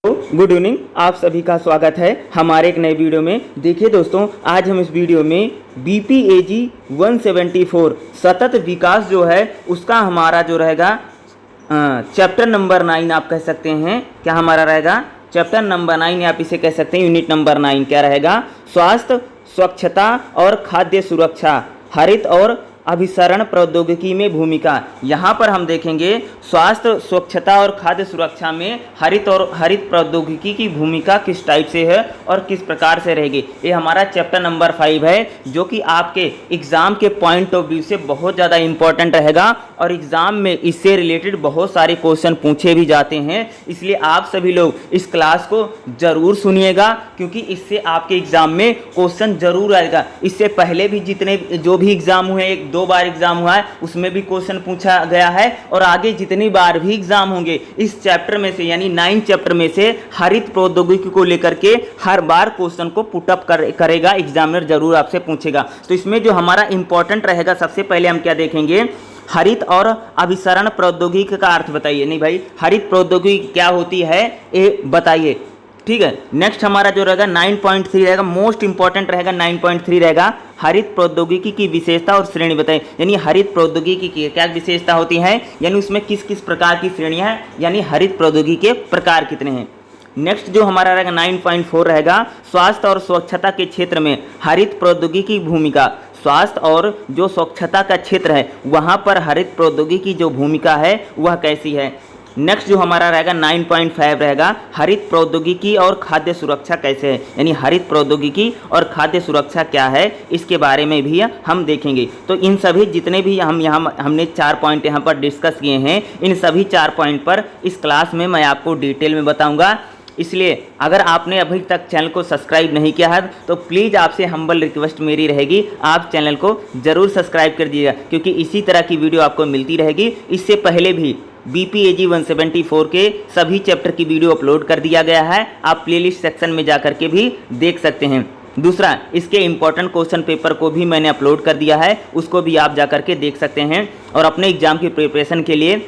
Good evening, आप सभी का स्वागत है हमारे एक नए वीडियो में। देखिए दोस्तों, आज हम इस वीडियो में BPAG 174 सतत विकास जो है उसका हमारा जो रहेगा चैप्टर नंबर 9 आप कह सकते हैं। क्या हमारा रहेगा? चैप्टर नंबर 9, आप इसे कह सकते हैं यूनिट नंबर 9। क्या रहेगा? स्वास्थ्य, स्वच्छता और खाद्य सुरक्षा, हरित और अभिसरण प्रौद्योगिकी में भूमिका। यहाँ पर हम देखेंगे स्वास्थ्य, स्वच्छता और खाद्य सुरक्षा में हरित प्रौद्योगिकी की भूमिका किस टाइप से है और किस प्रकार से रहेगी। ये हमारा चैप्टर नंबर 5 है, जो कि आपके एग्ज़ाम के पॉइंट ऑफ व्यू से बहुत ज़्यादा इंपॉर्टेंट रहेगा और एग्ज़ाम में इससे रिलेटेड बहुत सारे क्वेश्चन पूछे भी जाते हैं। इसलिए आप सभी लोग इस क्लास को ज़रूर सुनिएगा, क्योंकि इससे आपके एग्ज़ाम में क्वेश्चन ज़रूर आएगा। इससे पहले भी जितने जो भी एग्ज़ाम हुए, 1-2 बार एग्जाम हुआ है, उसमें भी क्वेश्चन पूछा गया है और आगे जितनी बार भी एग्जाम होंगे इस चैप्टर में से यानी 9 चैप्टर में से हरित प्रौद्योगिकी को लेकर के हर बार क्वेश्चन को पुटअप करेगा, एग्जामिनर जरूर आपसे पूछेगा। तो इसमें जो हमारा इंपॉर्टेंट रहेगा, सबसे पहले हम क्या देखेंगे, हरित और अभिसरण प्रौद्योगिकी का अर्थ बताइए। नहीं भाई, हरित प्रौद्योगिकी क्या होती है ये बताइए। ठीक है, नेक्स्ट हमारा जो रहेगा 9.3 रहेगा, मोस्ट इंपॉर्टेंट रहेगा। 9.3 रहेगा हरित प्रौद्योगिकी की विशेषता और श्रेणी बताएं। यानी हरित प्रौद्योगिकी की क्या विशेषता होती है, यानी उसमें किस किस प्रकार की श्रेणियां हैं, यानी हरित प्रौद्योगिकी के प्रकार कितने हैं। नेक्स्ट जो हमारा रहेगा 9.4 रहेगा स्वास्थ्य और स्वच्छता के क्षेत्र में हरित प्रौद्योगिकी की भूमिका। स्वास्थ्य और जो स्वच्छता का क्षेत्र है वहाँ पर हरित प्रौद्योगिकी की जो भूमिका है वह कैसी है। नेक्स्ट जो हमारा रहेगा 9.5 रहेगा हरित प्रौद्योगिकी और खाद्य सुरक्षा कैसे है, यानी हरित प्रौद्योगिकी और खाद्य सुरक्षा क्या है इसके बारे में भी हम देखेंगे। तो इन सभी जितने भी हमने 4 पॉइंट यहाँ पर डिस्कस किए हैं, इन सभी 4 पॉइंट पर इस क्लास में मैं आपको डिटेल में बताऊँगा। इसलिए अगर आपने अभी तक चैनल को सब्सक्राइब नहीं किया है तो प्लीज़ आपसे हम्बल रिक्वेस्ट मेरी रहेगी, आप चैनल को ज़रूर सब्सक्राइब कर दीजिएगा, क्योंकि इसी तरह की वीडियो आपको मिलती रहेगी। इससे पहले भी BPAG 174 के सभी चैप्टर की वीडियो अपलोड कर दिया गया है, आप प्लेलिस्ट सेक्शन में जाकर के भी देख सकते हैं। दूसरा, इसके इम्पॉर्टेंट क्वेश्चन पेपर को भी मैंने अपलोड कर दिया है, उसको भी आप जाकर के देख सकते हैं। और अपने एग्ज़ाम की प्रिपरेशन के लिए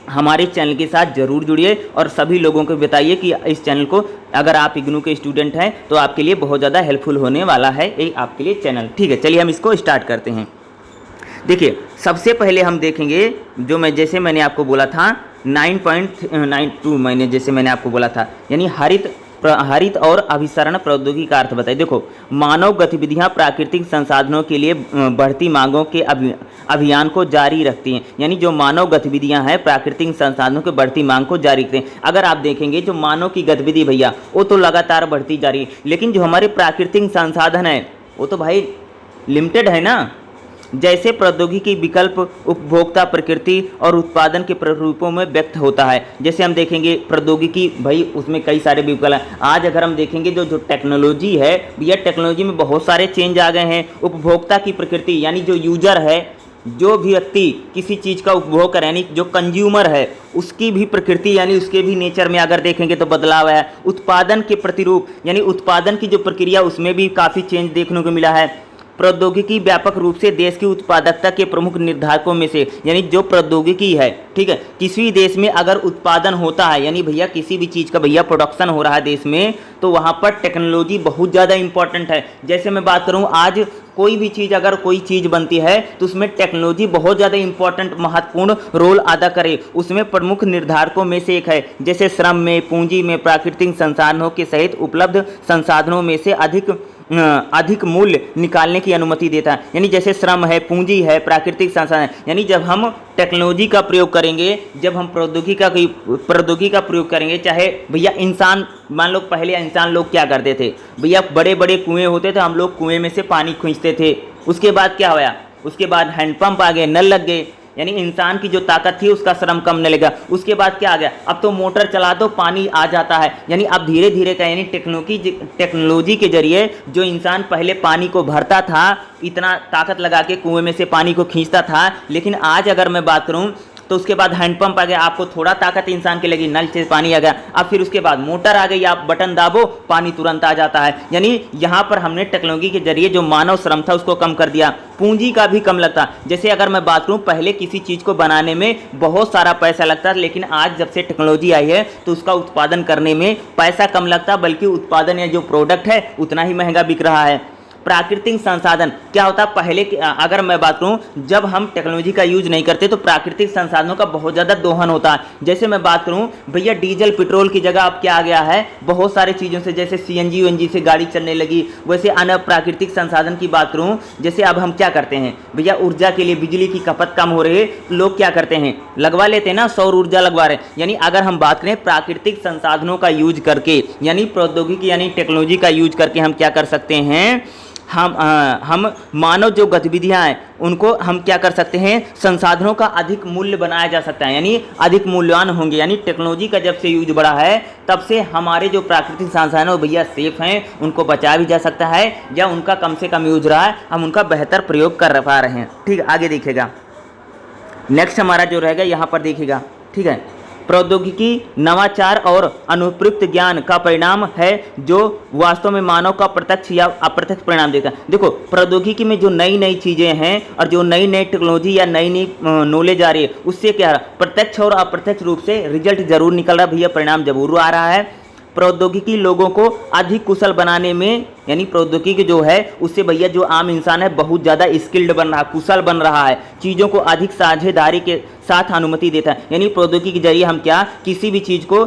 हमारे चैनल के साथ ज़रूर जुड़िए और सभी लोगों को बताइए कि इस चैनल को, अगर आप इग्नू के स्टूडेंट हैं तो आपके लिए बहुत ज़्यादा हेल्पफुल होने वाला है ये आपके लिए चैनल। ठीक है, चलिए हम इसको स्टार्ट करते हैं। देखिए, सबसे पहले हम देखेंगे जो जैसे मैंने आपको बोला था 9.92 मैंने आपको बोला था, यानी हरित और अभिसरण प्रौद्योगिकी का अर्थ बताइए। देखो, मानव गतिविधियां प्राकृतिक संसाधनों के लिए बढ़ती मांगों के अभियान को जारी रखती हैं। यानी जो मानव गतिविधियां हैं प्राकृतिक संसाधनों के बढ़ती मांग को जारी रखते हैं। अगर आप देखेंगे जो मानव की गतिविधि भैया वो तो लगातार बढ़ती जा रही है, लेकिन जो हमारे प्राकृतिक संसाधन है वो तो भाई लिमिटेड है ना। जैसे प्रौद्योगिकी विकल्प उपभोक्ता, प्रकृति और उत्पादन के प्रारूपों में व्यक्त होता है। जैसे हम देखेंगे प्रौद्योगिकी भाई उसमें कई सारे विकल्प हैं। आज अगर हम देखेंगे जो टेक्नोलॉजी है भैया, टेक्नोलॉजी में बहुत सारे चेंज आ गए हैं। उपभोक्ता की प्रकृति यानी जो यूजर है, जो भी व्यक्ति किसी चीज़ का उपभोग करे, यानी जो कंज्यूमर है उसकी भी प्रकृति यानी उसके भी नेचर में अगर देखेंगे तो बदलाव है। उत्पादन के प्रतिरूप यानी उत्पादन की जो प्रक्रिया उसमें भी काफ़ी चेंज देखने को मिला है। प्रौद्योगिकी व्यापक रूप से देश की उत्पादकता के प्रमुख निर्धारकों में से, यानी जो प्रौद्योगिकी है, ठीक है, किसी देश में अगर उत्पादन होता है यानी भैया किसी भी चीज़ का भैया प्रोडक्शन हो रहा है देश में, तो वहाँ पर टेक्नोलॉजी बहुत ज़्यादा इंपॉर्टेंट है। जैसे मैं बात करूँ, आज कोई भी चीज़ अगर कोई चीज़ बनती है तो उसमें टेक्नोलॉजी बहुत ज़्यादा इंपॉर्टेंट महत्वपूर्ण रोल अदा करे। उसमें प्रमुख निर्धारकों में से एक है, जैसे श्रम में, पूंजी में, प्राकृतिक संसाधनों के सहित उपलब्ध संसाधनों में से अधिक मूल्य निकालने की अनुमति देता है। यानी जैसे श्रम है, पूंजी है, प्राकृतिक संसाधन, यानी जब हम टेक्नोलॉजी का प्रयोग करेंगे, जब हम प्रौद्योगिकी का प्रयोग करेंगे, चाहे भैया इंसान, मान लो पहले इंसान लोग क्या करते थे भैया, बड़े बड़े कुएं होते थे, हम लोग कुएं में से पानी खींचते थे। उसके बाद क्या हुआ, उसके बाद हैंडपंप आ गए, नल लग गए, यानी इंसान की जो ताकत थी उसका श्रम कम नहीं लगा। उसके बाद क्या आ गया, अब तो मोटर चला दो पानी आ जाता है। यानी अब धीरे धीरे का, यानी टेक्नोलॉजी के जरिए जो इंसान पहले पानी को भरता था, इतना ताकत लगा के कुएं में से पानी को खींचता था, लेकिन आज अगर मैं बात करूं तो उसके बाद हैंडपंप आ गया, आपको थोड़ा ताकत इंसान की लगी, नल से पानी आ गया। अब फिर उसके बाद मोटर आ गई, आप बटन दाबो पानी तुरंत आ जाता है। यानी यहाँ पर हमने टेक्नोलॉजी के जरिए जो मानव श्रम था उसको कम कर दिया, पूंजी का भी कम लगता। जैसे अगर मैं बात करूँ, पहले किसी चीज़ को बनाने में बहुत सारा पैसा लगता, लेकिन आज जब से टेक्नोलॉजी आई है तो उसका उत्पादन करने में पैसा कम लगता, बल्कि उत्पादन या जो प्रोडक्ट है उतना ही महंगा बिक रहा है। प्राकृतिक संसाधन क्या होता है, पहले अगर मैं बात करूं, जब हम टेक्नोलॉजी का यूज नहीं करते तो प्राकृतिक संसाधनों का बहुत ज़्यादा दोहन होता है। जैसे मैं बात करूं भैया, डीजल पेट्रोल की जगह अब क्या आ गया है, बहुत सारी चीज़ों से, जैसे CNG UNG से गाड़ी चलने लगी। वैसे अन्य प्राकृतिक संसाधन की बात करूं, जैसे अब हम क्या करते हैं भैया, ऊर्जा के लिए बिजली की खपत कम हो रही है, लोग क्या करते हैं, लगवा लेते हैं ना, सौर ऊर्जा लगवा रहे हैं। यानी अगर हम बात करें प्राकृतिक संसाधनों का यूज करके, यानी प्रौद्योगिकी यानी टेक्नोलॉजी का यूज करके हम क्या कर सकते हैं, हम मानव जो गतिविधियां हैं उनको हम क्या कर सकते हैं, संसाधनों का अधिक मूल्य बनाया जा सकता है, यानी अधिक मूल्यवान होंगे। यानी टेक्नोलॉजी का जब से यूज बढ़ा है तब से हमारे जो प्राकृतिक संसाधन है भैया सेफ हैं, उनको बचाया भी जा सकता है, या उनका कम से कम यूज रहा है, हम उनका बेहतर प्रयोग कर पा रहे हैं। ठीक है, आगे देखिएगा, नेक्स्ट हमारा जो रहेगा यहाँ पर देखिएगा। ठीक है, प्रौद्योगिकी नवाचार और अनुप्रयुक्त ज्ञान का परिणाम है जो वास्तव में मानव का प्रत्यक्ष या अप्रत्यक्ष परिणाम देता है। देखो, प्रौद्योगिकी में जो नई नई चीज़ें हैं और जो नई नई टेक्नोलॉजी या नई नई नॉलेज आ रही है, उससे क्या है, प्रत्यक्ष और अप्रत्यक्ष रूप से रिजल्ट जरूर निकल रहा है भैया, परिणाम जरूर आ रहा है। प्रौद्योगिकी लोगों को अधिक कुशल बनाने में, यानी प्रौद्योगिकी जो है उससे भैया जो आम इंसान है बहुत ज़्यादा स्किल्ड बन रहा है, कुशल बन रहा है, चीज़ों को अधिक साझेदारी के साथ अनुमति देता है। यानी प्रौद्योगिकी के जरिए हम क्या, किसी भी चीज़ को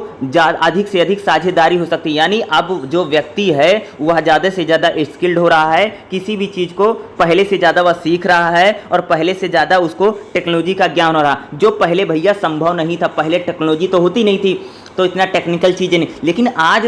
अधिक से अधिक साझेदारी हो सकती है। यानी अब जो व्यक्ति है वह ज़्यादा से ज़्यादा स्किल्ड हो रहा है, किसी भी चीज़ को पहले से ज़्यादा वह सीख रहा है और पहले से ज़्यादा उसको टेक्नोलॉजी का ज्ञान हो रहा है, जो पहले भैया संभव नहीं था। पहले टेक्नोलॉजी तो होती नहीं थी, तो इतना टेक्निकल चीज़ें नहीं, लेकिन आज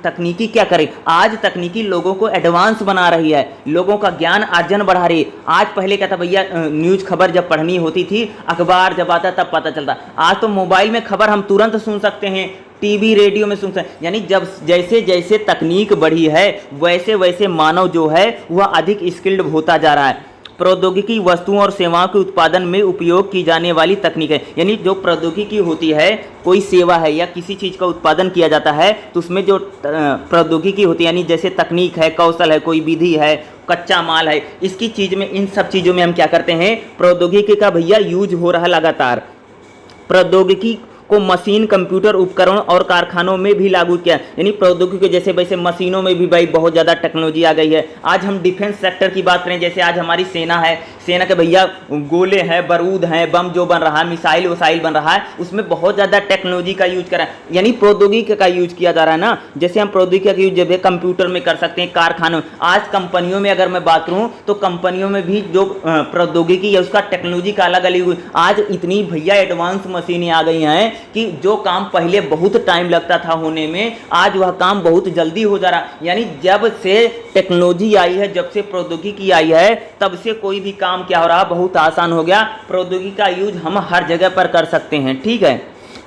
तकनीकी क्या करे, आज तकनीकी लोगों को एडवांस बना रही है, लोगों का ज्ञान अर्जन बढ़ा रही है। आज पहले क्या था भैया, न्यूज़ खबर जब पढ़नी होती थी, अखबार जब आता तब पता चलता, आज तो मोबाइल में खबर हम तुरंत सुन सकते हैं, टीवी रेडियो में सुन सकते हैं। यानी जब जैसे जैसे तकनीक बढ़ी है वैसे वैसे मानव जो है वह अधिक स्किल्ड होता जा रहा है। प्रौद्योगिकी वस्तुओं और सेवाओं के उत्पादन में उपयोग की जाने वाली तकनीक है। यानी जो प्रौद्योगिकी होती है, कोई सेवा है या किसी चीज़ का उत्पादन किया जाता है तो उसमें जो प्रौद्योगिकी होती है, यानी जैसे तकनीक है, कौशल है, कोई विधि है, कच्चा माल है, इसकी चीज़ में, इन सब चीज़ों में हम क्या करते हैं, प्रौद्योगिकी का भैया यूज हो रहा है लगातार। प्रौद्योगिकी को मशीन, कंप्यूटर उपकरण और कारखानों में भी लागू किया। यानी प्रौद्योगिकी जैसे वैसे मशीनों में भी भाई बहुत ज़्यादा टेक्नोलॉजी आ गई है। आज हम डिफेंस सेक्टर की बात करें, जैसे आज हमारी सेना है, सेना के भैया गोले हैं, बारूद हैं, बम जो बन रहा है, मिसाइल वसाइल बन रहा है, उसमें बहुत ज़्यादा टेक्नोलॉजी का यूज करा है, यानी प्रौद्योगिकी का यूज किया जा रहा है ना। जैसे हम प्रौद्योगिकी का यूज जब है कंप्यूटर में कर सकते हैं, कारखानों में, आज कंपनियों में अगर मैं बात करूँ तो कंपनियों में भी जो प्रौद्योगिकी है उसका टेक्नोलॉजी का अलग अलग, आज इतनी भैया एडवांस मशीनें आ गई हैं कि जो काम पहले बहुत टाइम लगता था होने में, आज वह काम बहुत जल्दी हो जा रहा है। यानी जब से टेक्नोलॉजी आई है, जब से प्रौद्योगिकी आई है, तब से कोई भी काम क्या हो रहा है, बहुत आसान हो गया। प्रौद्योगिकी का यूज हम हर जगह पर कर सकते हैं। ठीक है,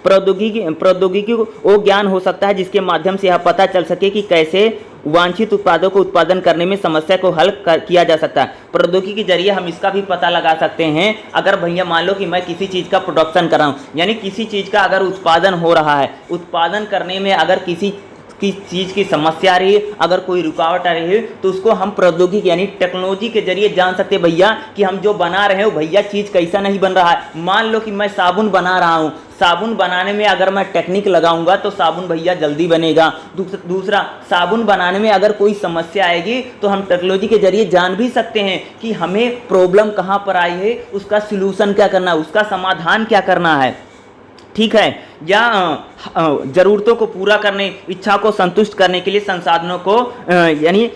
प्रौद्योगिकी वो ज्ञान हो सकता है जिसके माध्यम से यह पता चल सके कि कैसे वांछित उत्पादों को उत्पादन करने में समस्या को हल किया जा सकता है। प्रौद्योगिकी के जरिए हम इसका भी पता लगा सकते हैं, अगर भैया मान लो कि मैं किसी चीज़ का प्रोडक्शन कर रहा हूँ, यानी किसी चीज़ का अगर उत्पादन हो रहा है, उत्पादन करने में अगर किसी चीज़ की समस्या आ रही है, अगर कोई रुकावट आ रही है, तो उसको हम प्रौद्योगिकी यानी टेक्नोलॉजी के जरिए जान सकते हैं भैया कि हम जो बना रहे हो भैया चीज़ कैसा नहीं बन रहा है। मान लो कि मैं साबुन बना रहा हूँ, साबुन बनाने में अगर मैं टेक्निक लगाऊंगा तो साबुन भैया जल्दी बनेगा। दूसरा, साबुन बनाने में अगर कोई समस्या आएगी तो हम टेक्नोलॉजी के जरिए जान भी सकते हैं कि हमें प्रॉब्लम कहाँ पर आई है, उसका सलूशन क्या करना है, उसका समाधान क्या करना है। ठीक है, या ज़रूरतों को पूरा करने, इच्छा को संतुष्ट करने के लिए संसाधनों को, यानी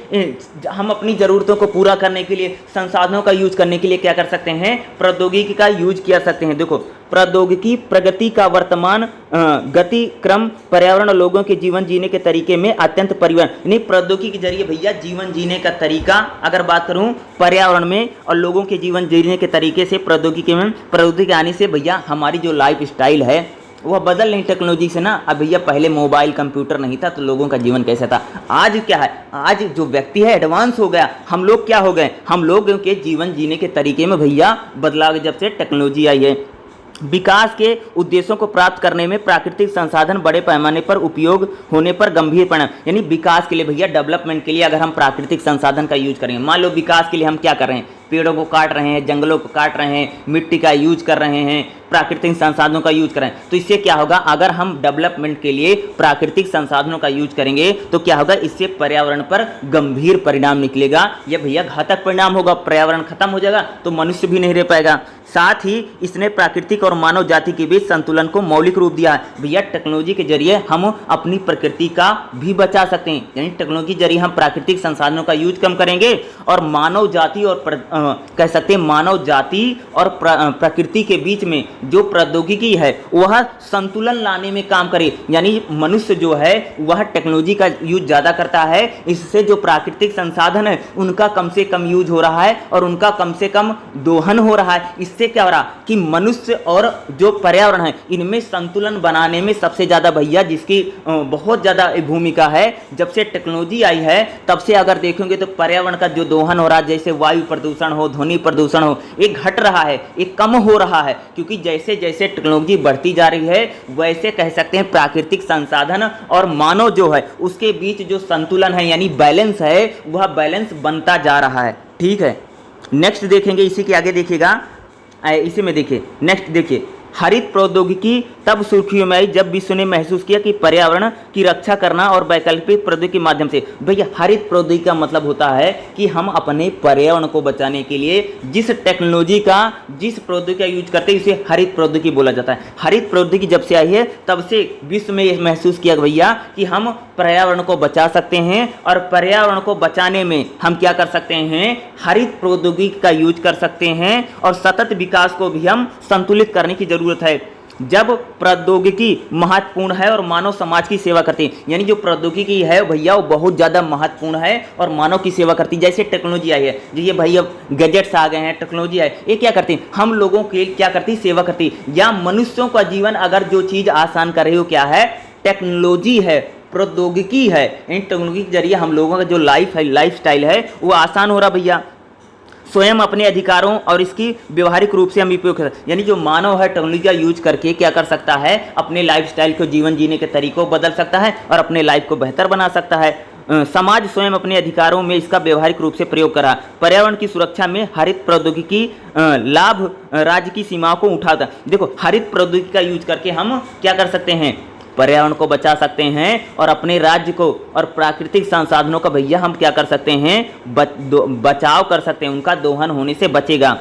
हम अपनी ज़रूरतों को पूरा करने के लिए संसाधनों का यूज करने के लिए क्या कर सकते हैं, प्रौद्योगिकी का यूज कर सकते हैं। देखो, प्रौद्योगिकी प्रगति का वर्तमान गति क्रम पर्यावरण और लोगों के जीवन जीने के तरीके में अत्यंत परिवर्तन, यानी प्रौद्योगिकी के जरिए भैया जीवन जीने का तरीका, अगर बात करूं पर्यावरण में और लोगों के जीवन जीने के तरीके से प्रौद्योगिकी आने से भैया हमारी जो लाइफ स्टाइल है वह बदल नहीं टेक्नोलॉजी से ना। अब भैया पहले मोबाइल कंप्यूटर नहीं था तो लोगों का जीवन कैसा था, आज क्या है, आज जो व्यक्ति है एडवांस हो गया। हम लोग क्या हो गए, हम लोगों के जीवन जीने के तरीके में भैया बदलाव जब से टेक्नोलॉजी आई है। विकास के उद्देश्यों को प्राप्त करने में प्राकृतिक संसाधन बड़े पैमाने पर उपयोग होने पर गंभीर परिणाम, यानी विकास के लिए भैया, डेवलपमेंट के लिए अगर हम प्राकृतिक संसाधन का यूज करेंगे, मान लो विकास के लिए हम क्या कर रहे हैं, पेड़ों को काट रहे हैं, जंगलों को काट रहे हैं, मिट्टी का यूज कर रहे हैं, प्राकृतिक संसाधनों का यूज कर रहे हैं, तो इससे क्या होगा, अगर हम डेवलपमेंट के लिए प्राकृतिक संसाधनों का यूज करेंगे तो क्या होगा, इससे पर्यावरण पर गंभीर परिणाम निकलेगा। यह भैया घातक परिणाम होगा, पर्यावरण खत्म हो जाएगा तो मनुष्य भी नहीं रह पाएगा। साथ ही इसने प्राकृतिक और मानव जाति के बीच संतुलन को मौलिक रूप दिया है। भैया टेक्नोलॉजी के जरिए हम अपनी प्रकृति का भी बचा सकते हैं, यानी टेक्नोलॉजी के जरिए हम प्राकृतिक संसाधनों का यूज कम करेंगे और मानव जाति और कह सकते हैं मानव जाति और प्रकृति के बीच में जो प्रौद्योगिकी है वह संतुलन लाने में काम करे, यानी मनुष्य जो है वह टेक्नोलॉजी का यूज ज़्यादा करता है, इससे जो प्राकृतिक संसाधन है उनका कम से कम यूज हो रहा है और उनका कम से कम दोहन हो रहा है। इससे क्या हो रहा कि मनुष्य और जो पर्यावरण है इनमें संतुलन बनाने में सबसे ज़्यादा भैया जिसकी बहुत ज़्यादा भूमिका है। जब से टेक्नोलॉजी आई है तब से अगर देखेंगे तो पर्यावरण का जो दोहन हो रहा है, जैसे वायु प्रदूषण हो, ध्वनि प्रदूषण हो, ये घट रहा है, ये कम हो रहा है, क्योंकि जैसे जैसे टेक्नोलॉजी बढ़ती जा रही है वैसे कह सकते हैं प्राकृतिक संसाधन और मानव जो है उसके बीच जो संतुलन है यानी बैलेंस है वह बैलेंस बनता जा रहा है। ठीक है, नेक्स्ट देखेंगे, इसी के आगे देखिएगा, इसी में देखिए, नेक्स्ट देखिए, हरित प्रौद्योगिकी तब सुर्खियों में आई जब विश्व ने महसूस किया कि पर्यावरण की रक्षा करना और वैकल्पिक प्रौद्योगिकी के माध्यम से, भैया हरित प्रौद्योगिकी का मतलब होता है कि हम अपने पर्यावरण को बचाने के लिए जिस टेक्नोलॉजी का, जिस प्रौद्योगिकी का यूज करते हैं उसे हरित प्रौद्योगिकी बोला जाता है। हरित प्रौद्योगिकी जब से आई है तब से विश्व में यह महसूस किया भैया कि हम पर्यावरण को बचा सकते हैं और पर्यावरण को बचाने में हम क्या कर सकते हैं, हरित प्रौद्योगिकी का यूज कर सकते हैं और सतत विकास को भी हम संतुलित करने की जरूरत है। जब प्रौद्योगिकी महत्वपूर्ण है और मानव समाज की सेवा करती है, यानी जो प्रौद्योगिकी है भैया वो बहुत ज़्यादा महत्वपूर्ण है और मानव की सेवा करती है। जैसे टेक्नोलॉजी आई है, ये भैया गैजेट्स आ गए हैं, टेक्नोलॉजी है, ये क्या करती है, हम लोगों के क्या करती है, सेवा करती है। या मनुष्यों का जीवन अगर जो चीज़ आसान कर रही हो क्या है, टेक्नोलॉजी है, प्रौद्योगिकी है। इन टेक्नोलॉजी के जरिए हम लोगों का जो लाइफ है, लाइफ स्टाइल है वो आसान हो रहा भैया। स्वयं अपने अधिकारों और इसकी व्यवहारिक रूप से हम उपयोग कर, यानी जो मानव है टेक्नोलॉजी का यूज करके क्या कर सकता है, अपने लाइफस्टाइल को, जीवन जीने के तरीकों को बदल सकता है और अपने लाइफ को बेहतर बना सकता है। समाज स्वयं अपने अधिकारों में इसका व्यवहारिक रूप से प्रयोग करा। पर्यावरण की सुरक्षा में हरित प्रौद्योगिकी लाभ राज्य की सीमाओं को उठाता। देखो हरित प्रौद्योगिकी का यूज करके हम क्या कर सकते हैं, पर्यावरण को बचा सकते हैं और अपने राज्य को और प्राकृतिक संसाधनों का भैया हम क्या कर सकते हैं, बचाव कर सकते हैं, उनका दोहन होने से बचेगा।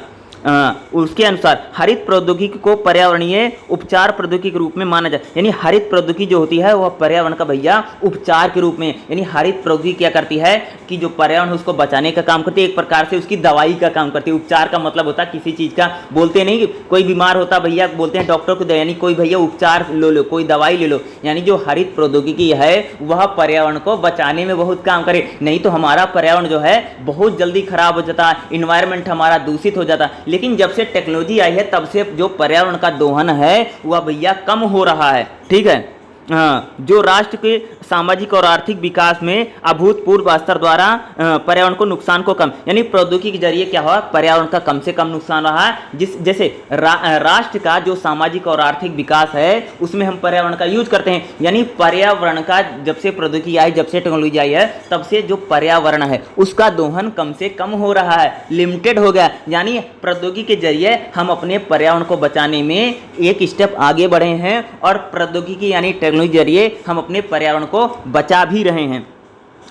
उसके अनुसार हरित प्रौद्योगिकी को पर्यावरणीय उपचार प्रौद्योगिकी के रूप में माना जाए, यानी हरित प्रौद्योगिकी जो होती है वह पर्यावरण का भैया उपचार के रूप में, यानी हरित प्रौद्योगिकी क्या करती है कि जो पर्यावरण है उसको बचाने का काम करती है, एक प्रकार से उसकी दवाई का काम करती है। उपचार का मतलब होता है किसी चीज़ का, बोलते नहीं कोई बीमार होता भैया बोलते हैं डॉक्टर को, यानी कोई भैया उपचार लो, कोई दवाई ले लो, यानी जो हरित प्रौद्योगिकी है वह पर्यावरण को बचाने में बहुत काम करे। नहीं तो हमारा पर्यावरण जो है बहुत जल्दी खराब हो जाता है, इन्वायरमेंट हमारा दूषित हो जाता है। लेकिन जब से टेक्नोलॉजी आई है तब से जो पर्यावरण का दोहन है वह भैया कम हो रहा है। ठीक है, जो राष्ट्र के सामाजिक और आर्थिक विकास में अभूतपूर्व स्तर द्वारा पर्यावरण को नुकसान को कम, यानी प्रौद्योगिकी के जरिए क्या हुआ, पर्यावरण का कम से कम नुकसान रहा है। जैसे राष्ट्र का जो सामाजिक और आर्थिक विकास है उसमें हम पर्यावरण का यूज करते हैं, यानी पर्यावरण का जब से प्रौद्योगिकी आई, जब से टेक्नोलॉजी आई है तब से जो पर्यावरण है उसका दोहन कम से कम हो रहा है, लिमिटेड हो गया। यानी प्रौद्योगिकी के जरिए हम अपने पर्यावरण को बचाने में एक स्टेप आगे बढ़े हैं और प्रौद्योगिकी यानी टेक्नोलॉजी के जरिए हम अपने पर्यावरण को बचा भी रहे हैं।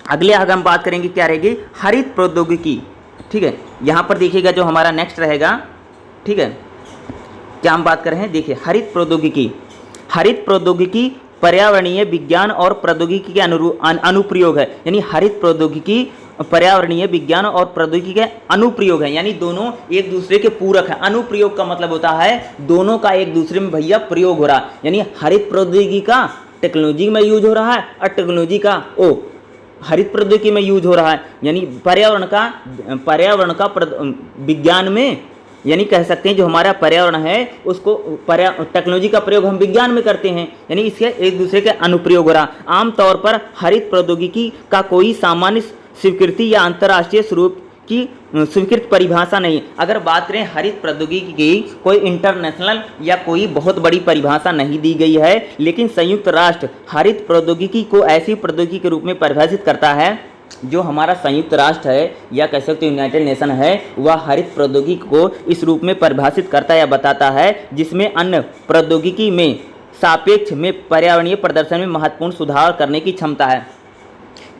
अगले अगर हम बात करेंगे क्या रहेगी, हरित प्रौद्योगिकी। ठीक है, यहां पर देखिएगा जो हमारा नेक्स्ट रहेगा। ठीक है, क्या हम बात कर रहे हैं, देखिए हरित प्रौद्योगिकी। हरित प्रौद्योगिकी पर्यावरणीय विज्ञान और प्रौद्योगिकी के अनुप्रयोग है, यानी हरित प्रौद्योगिकी पर्यावरणीय विज्ञान और प्रौद्योगिकी के अनुप्रयोग है, यानी दोनों एक दूसरे के पूरक है। अनुप्रयोग का मतलब होता है दोनों का एक दूसरे में भैया प्रयोग हो रहा है, यानी हरित प्रौद्योगिकी का टेक्नोलॉजी में यूज हो रहा है और टेक्नोलॉजी का हरित प्रौद्योगिकी में यूज हो रहा है, यानी पर्यावरण का विज्ञान में, यानी कह सकते हैं जो हमारा पर्यावरण है उसको टेक्नोलॉजी का प्रयोग हम विज्ञान में करते हैं, यानी इसके एक दूसरे के अनुप्रयोग हो रहा। आमतौर पर हरित प्रौद्योगिकी का कोई सामान्य स्वीकृति या अंतर्राष्ट्रीय स्वरूप की स्वीकृत परिभाषा नहीं। अगर बात करें हरित प्रौद्योगिकी की, कोई इंटरनेशनल या कोई बहुत बड़ी परिभाषा नहीं दी गई है, लेकिन संयुक्त राष्ट्र हरित प्रौद्योगिकी को ऐसी प्रौद्योगिकी के रूप में परिभाषित करता है, जो हमारा संयुक्त राष्ट्र है या कह सकते हो यूनाइटेड नेशन है, वह हरित प्रौद्योगिकी को इस रूप में परिभाषित करता है या बताता है जिसमें अन्य प्रौद्योगिकी में सापेक्ष में पर्यावरणीय प्रदर्शन में महत्वपूर्ण सुधार करने की क्षमता है।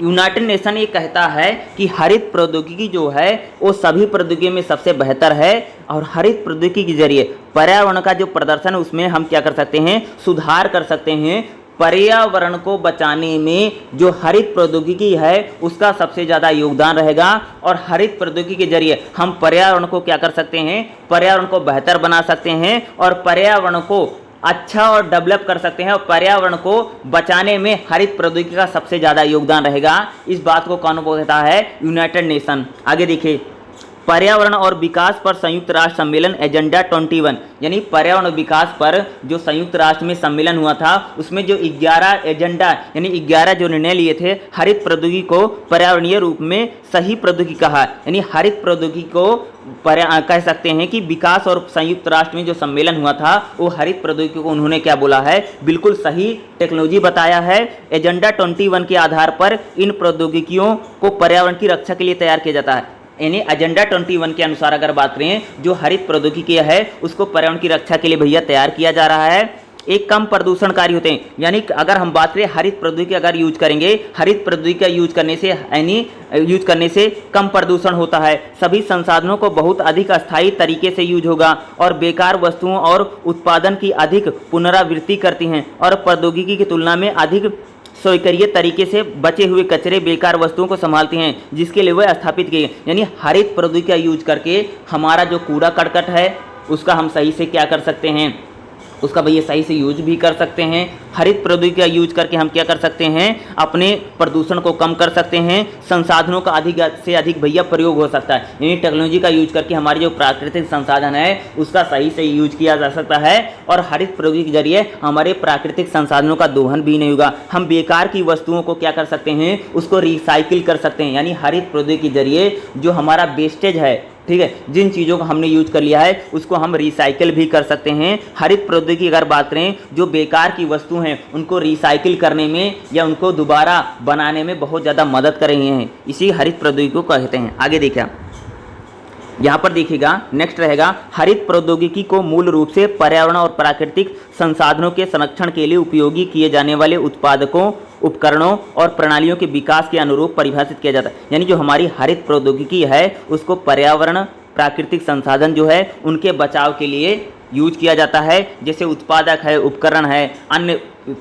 यूनाइटेड नेशन ये कहता है कि हरित प्रौद्योगिकी जो है वो सभी प्रौद्योगिकी में सबसे बेहतर है, और हरित प्रौद्योगिकी के जरिए पर्यावरण का जो प्रदर्शन है उसमें हम क्या कर सकते हैं, सुधार कर सकते हैं। पर्यावरण को बचाने में जो हरित प्रौद्योगिकी है उसका सबसे ज़्यादा योगदान रहेगा, और हरित प्रौद्योगिकी के जरिए हम पर्यावरण को क्या कर सकते हैं, पर्यावरण को बेहतर बना सकते हैं और पर्यावरण को अच्छा और डेवलप कर सकते हैं, और पर्यावरण को बचाने में हरित प्रौद्योगिकी का सबसे ज़्यादा योगदान रहेगा। इस बात को कौन कहता है, यूनाइटेड नेशन। आगे देखिए, पर्यावरण और विकास पर संयुक्त राष्ट्र सम्मेलन एजेंडा 21, यानी पर्यावरण और विकास पर जो संयुक्त राष्ट्र में सम्मेलन हुआ था उसमें जो 11 एजेंडा यानी 11 जो निर्णय लिए थे, हरित प्रौद्योगिकी को पर्यावरणीय रूप में सही प्रौद्योगिकी कहा, यानी हरित प्रौद्योगिकी को कह सकते हैं कि विकास और संयुक्त राष्ट्र में जो सम्मेलन हुआ था वो हरित प्रौद्योगिकी को उन्होंने क्या बोला है, बिल्कुल सही टेक्नोलॉजी बताया है। एजेंडा 21 के आधार पर इन प्रौद्योगिकियों को पर्यावरण की रक्षा के लिए तैयार किया जाता है, यानी एजेंडा 21 के अनुसार अगर बात करें जो हरित प्रौद्योगिकी है उसको पर्यावरण की रक्षा के लिए भैया तैयार किया जा रहा है। एक कम प्रदूषणकारी होते हैं, यानी अगर हम बात करें हरित प्रौद्योगिकी अगर यूज करेंगे, हरित प्रौद्योगिकी का यूज करने से कम प्रदूषण होता है, सभी संसाधनों को बहुत अधिक अस्थायी तरीके से यूज होगा और बेकार वस्तुओं और उत्पादन की अधिक पुनरावृत्ति करती हैं और प्रौद्योगिकी की तुलना में अधिक स्वीकार्य तरीके से बचे हुए कचरे बेकार वस्तुओं को संभालती हैं, जिसके लिए वह स्थापित किए। यानी हरित प्रौद्योगिकी का यूज करके हमारा जो कूड़ा करकट है उसका हम सही से क्या कर सकते हैं, उसका भैया सही से यूज भी कर सकते हैं। हरित प्रौद्योगिकी का यूज करके हम क्या कर सकते हैं, अपने प्रदूषण को कम कर सकते हैं, संसाधनों का अधिक से अधिक भैया प्रयोग हो सकता है, यानी टेक्नोलॉजी का यूज करके हमारे जो प्राकृतिक संसाधन है उसका सही से यूज किया जा सकता है। और हरित प्रौद्योगिकी के जरिए हमारे प्राकृतिक संसाधनों का दोहन भी नहीं होगा, हम बेकार की वस्तुओं को क्या कर सकते हैं, उसको रिसाइकिल कर सकते हैं। यानी हरित प्रौद्योगिकी के जरिए जो हमारा वेस्टेज है, ठीक है, जिन चीज़ों को हमने यूज कर लिया है उसको हम रिसाइकिल भी कर सकते हैं। हरित प्रौद्योगिकी अगर बात करें जो बेकार की वस्तु हैं उनको रिसाइकिल करने में या उनको दोबारा बनाने में बहुत ज़्यादा मदद कर रही हैं, इसी हरित प्रौद्योगिकी को कहते हैं। आगे देखिए, यहाँ पर देखिएगा नेक्स्ट रहेगा, हरित प्रौद्योगिकी को मूल रूप से पर्यावरण और प्राकृतिक संसाधनों के संरक्षण के लिए उपयोगी किए जाने वाले उत्पादकों, उपकरणों और प्रणालियों के विकास के अनुरूप परिभाषित किया जाता है। यानी जो हमारी हरित प्रौद्योगिकी है उसको पर्यावरण, प्राकृतिक संसाधन जो है उनके बचाव के लिए यूज किया जाता है। जैसे उत्पादक है, उपकरण है, अन्य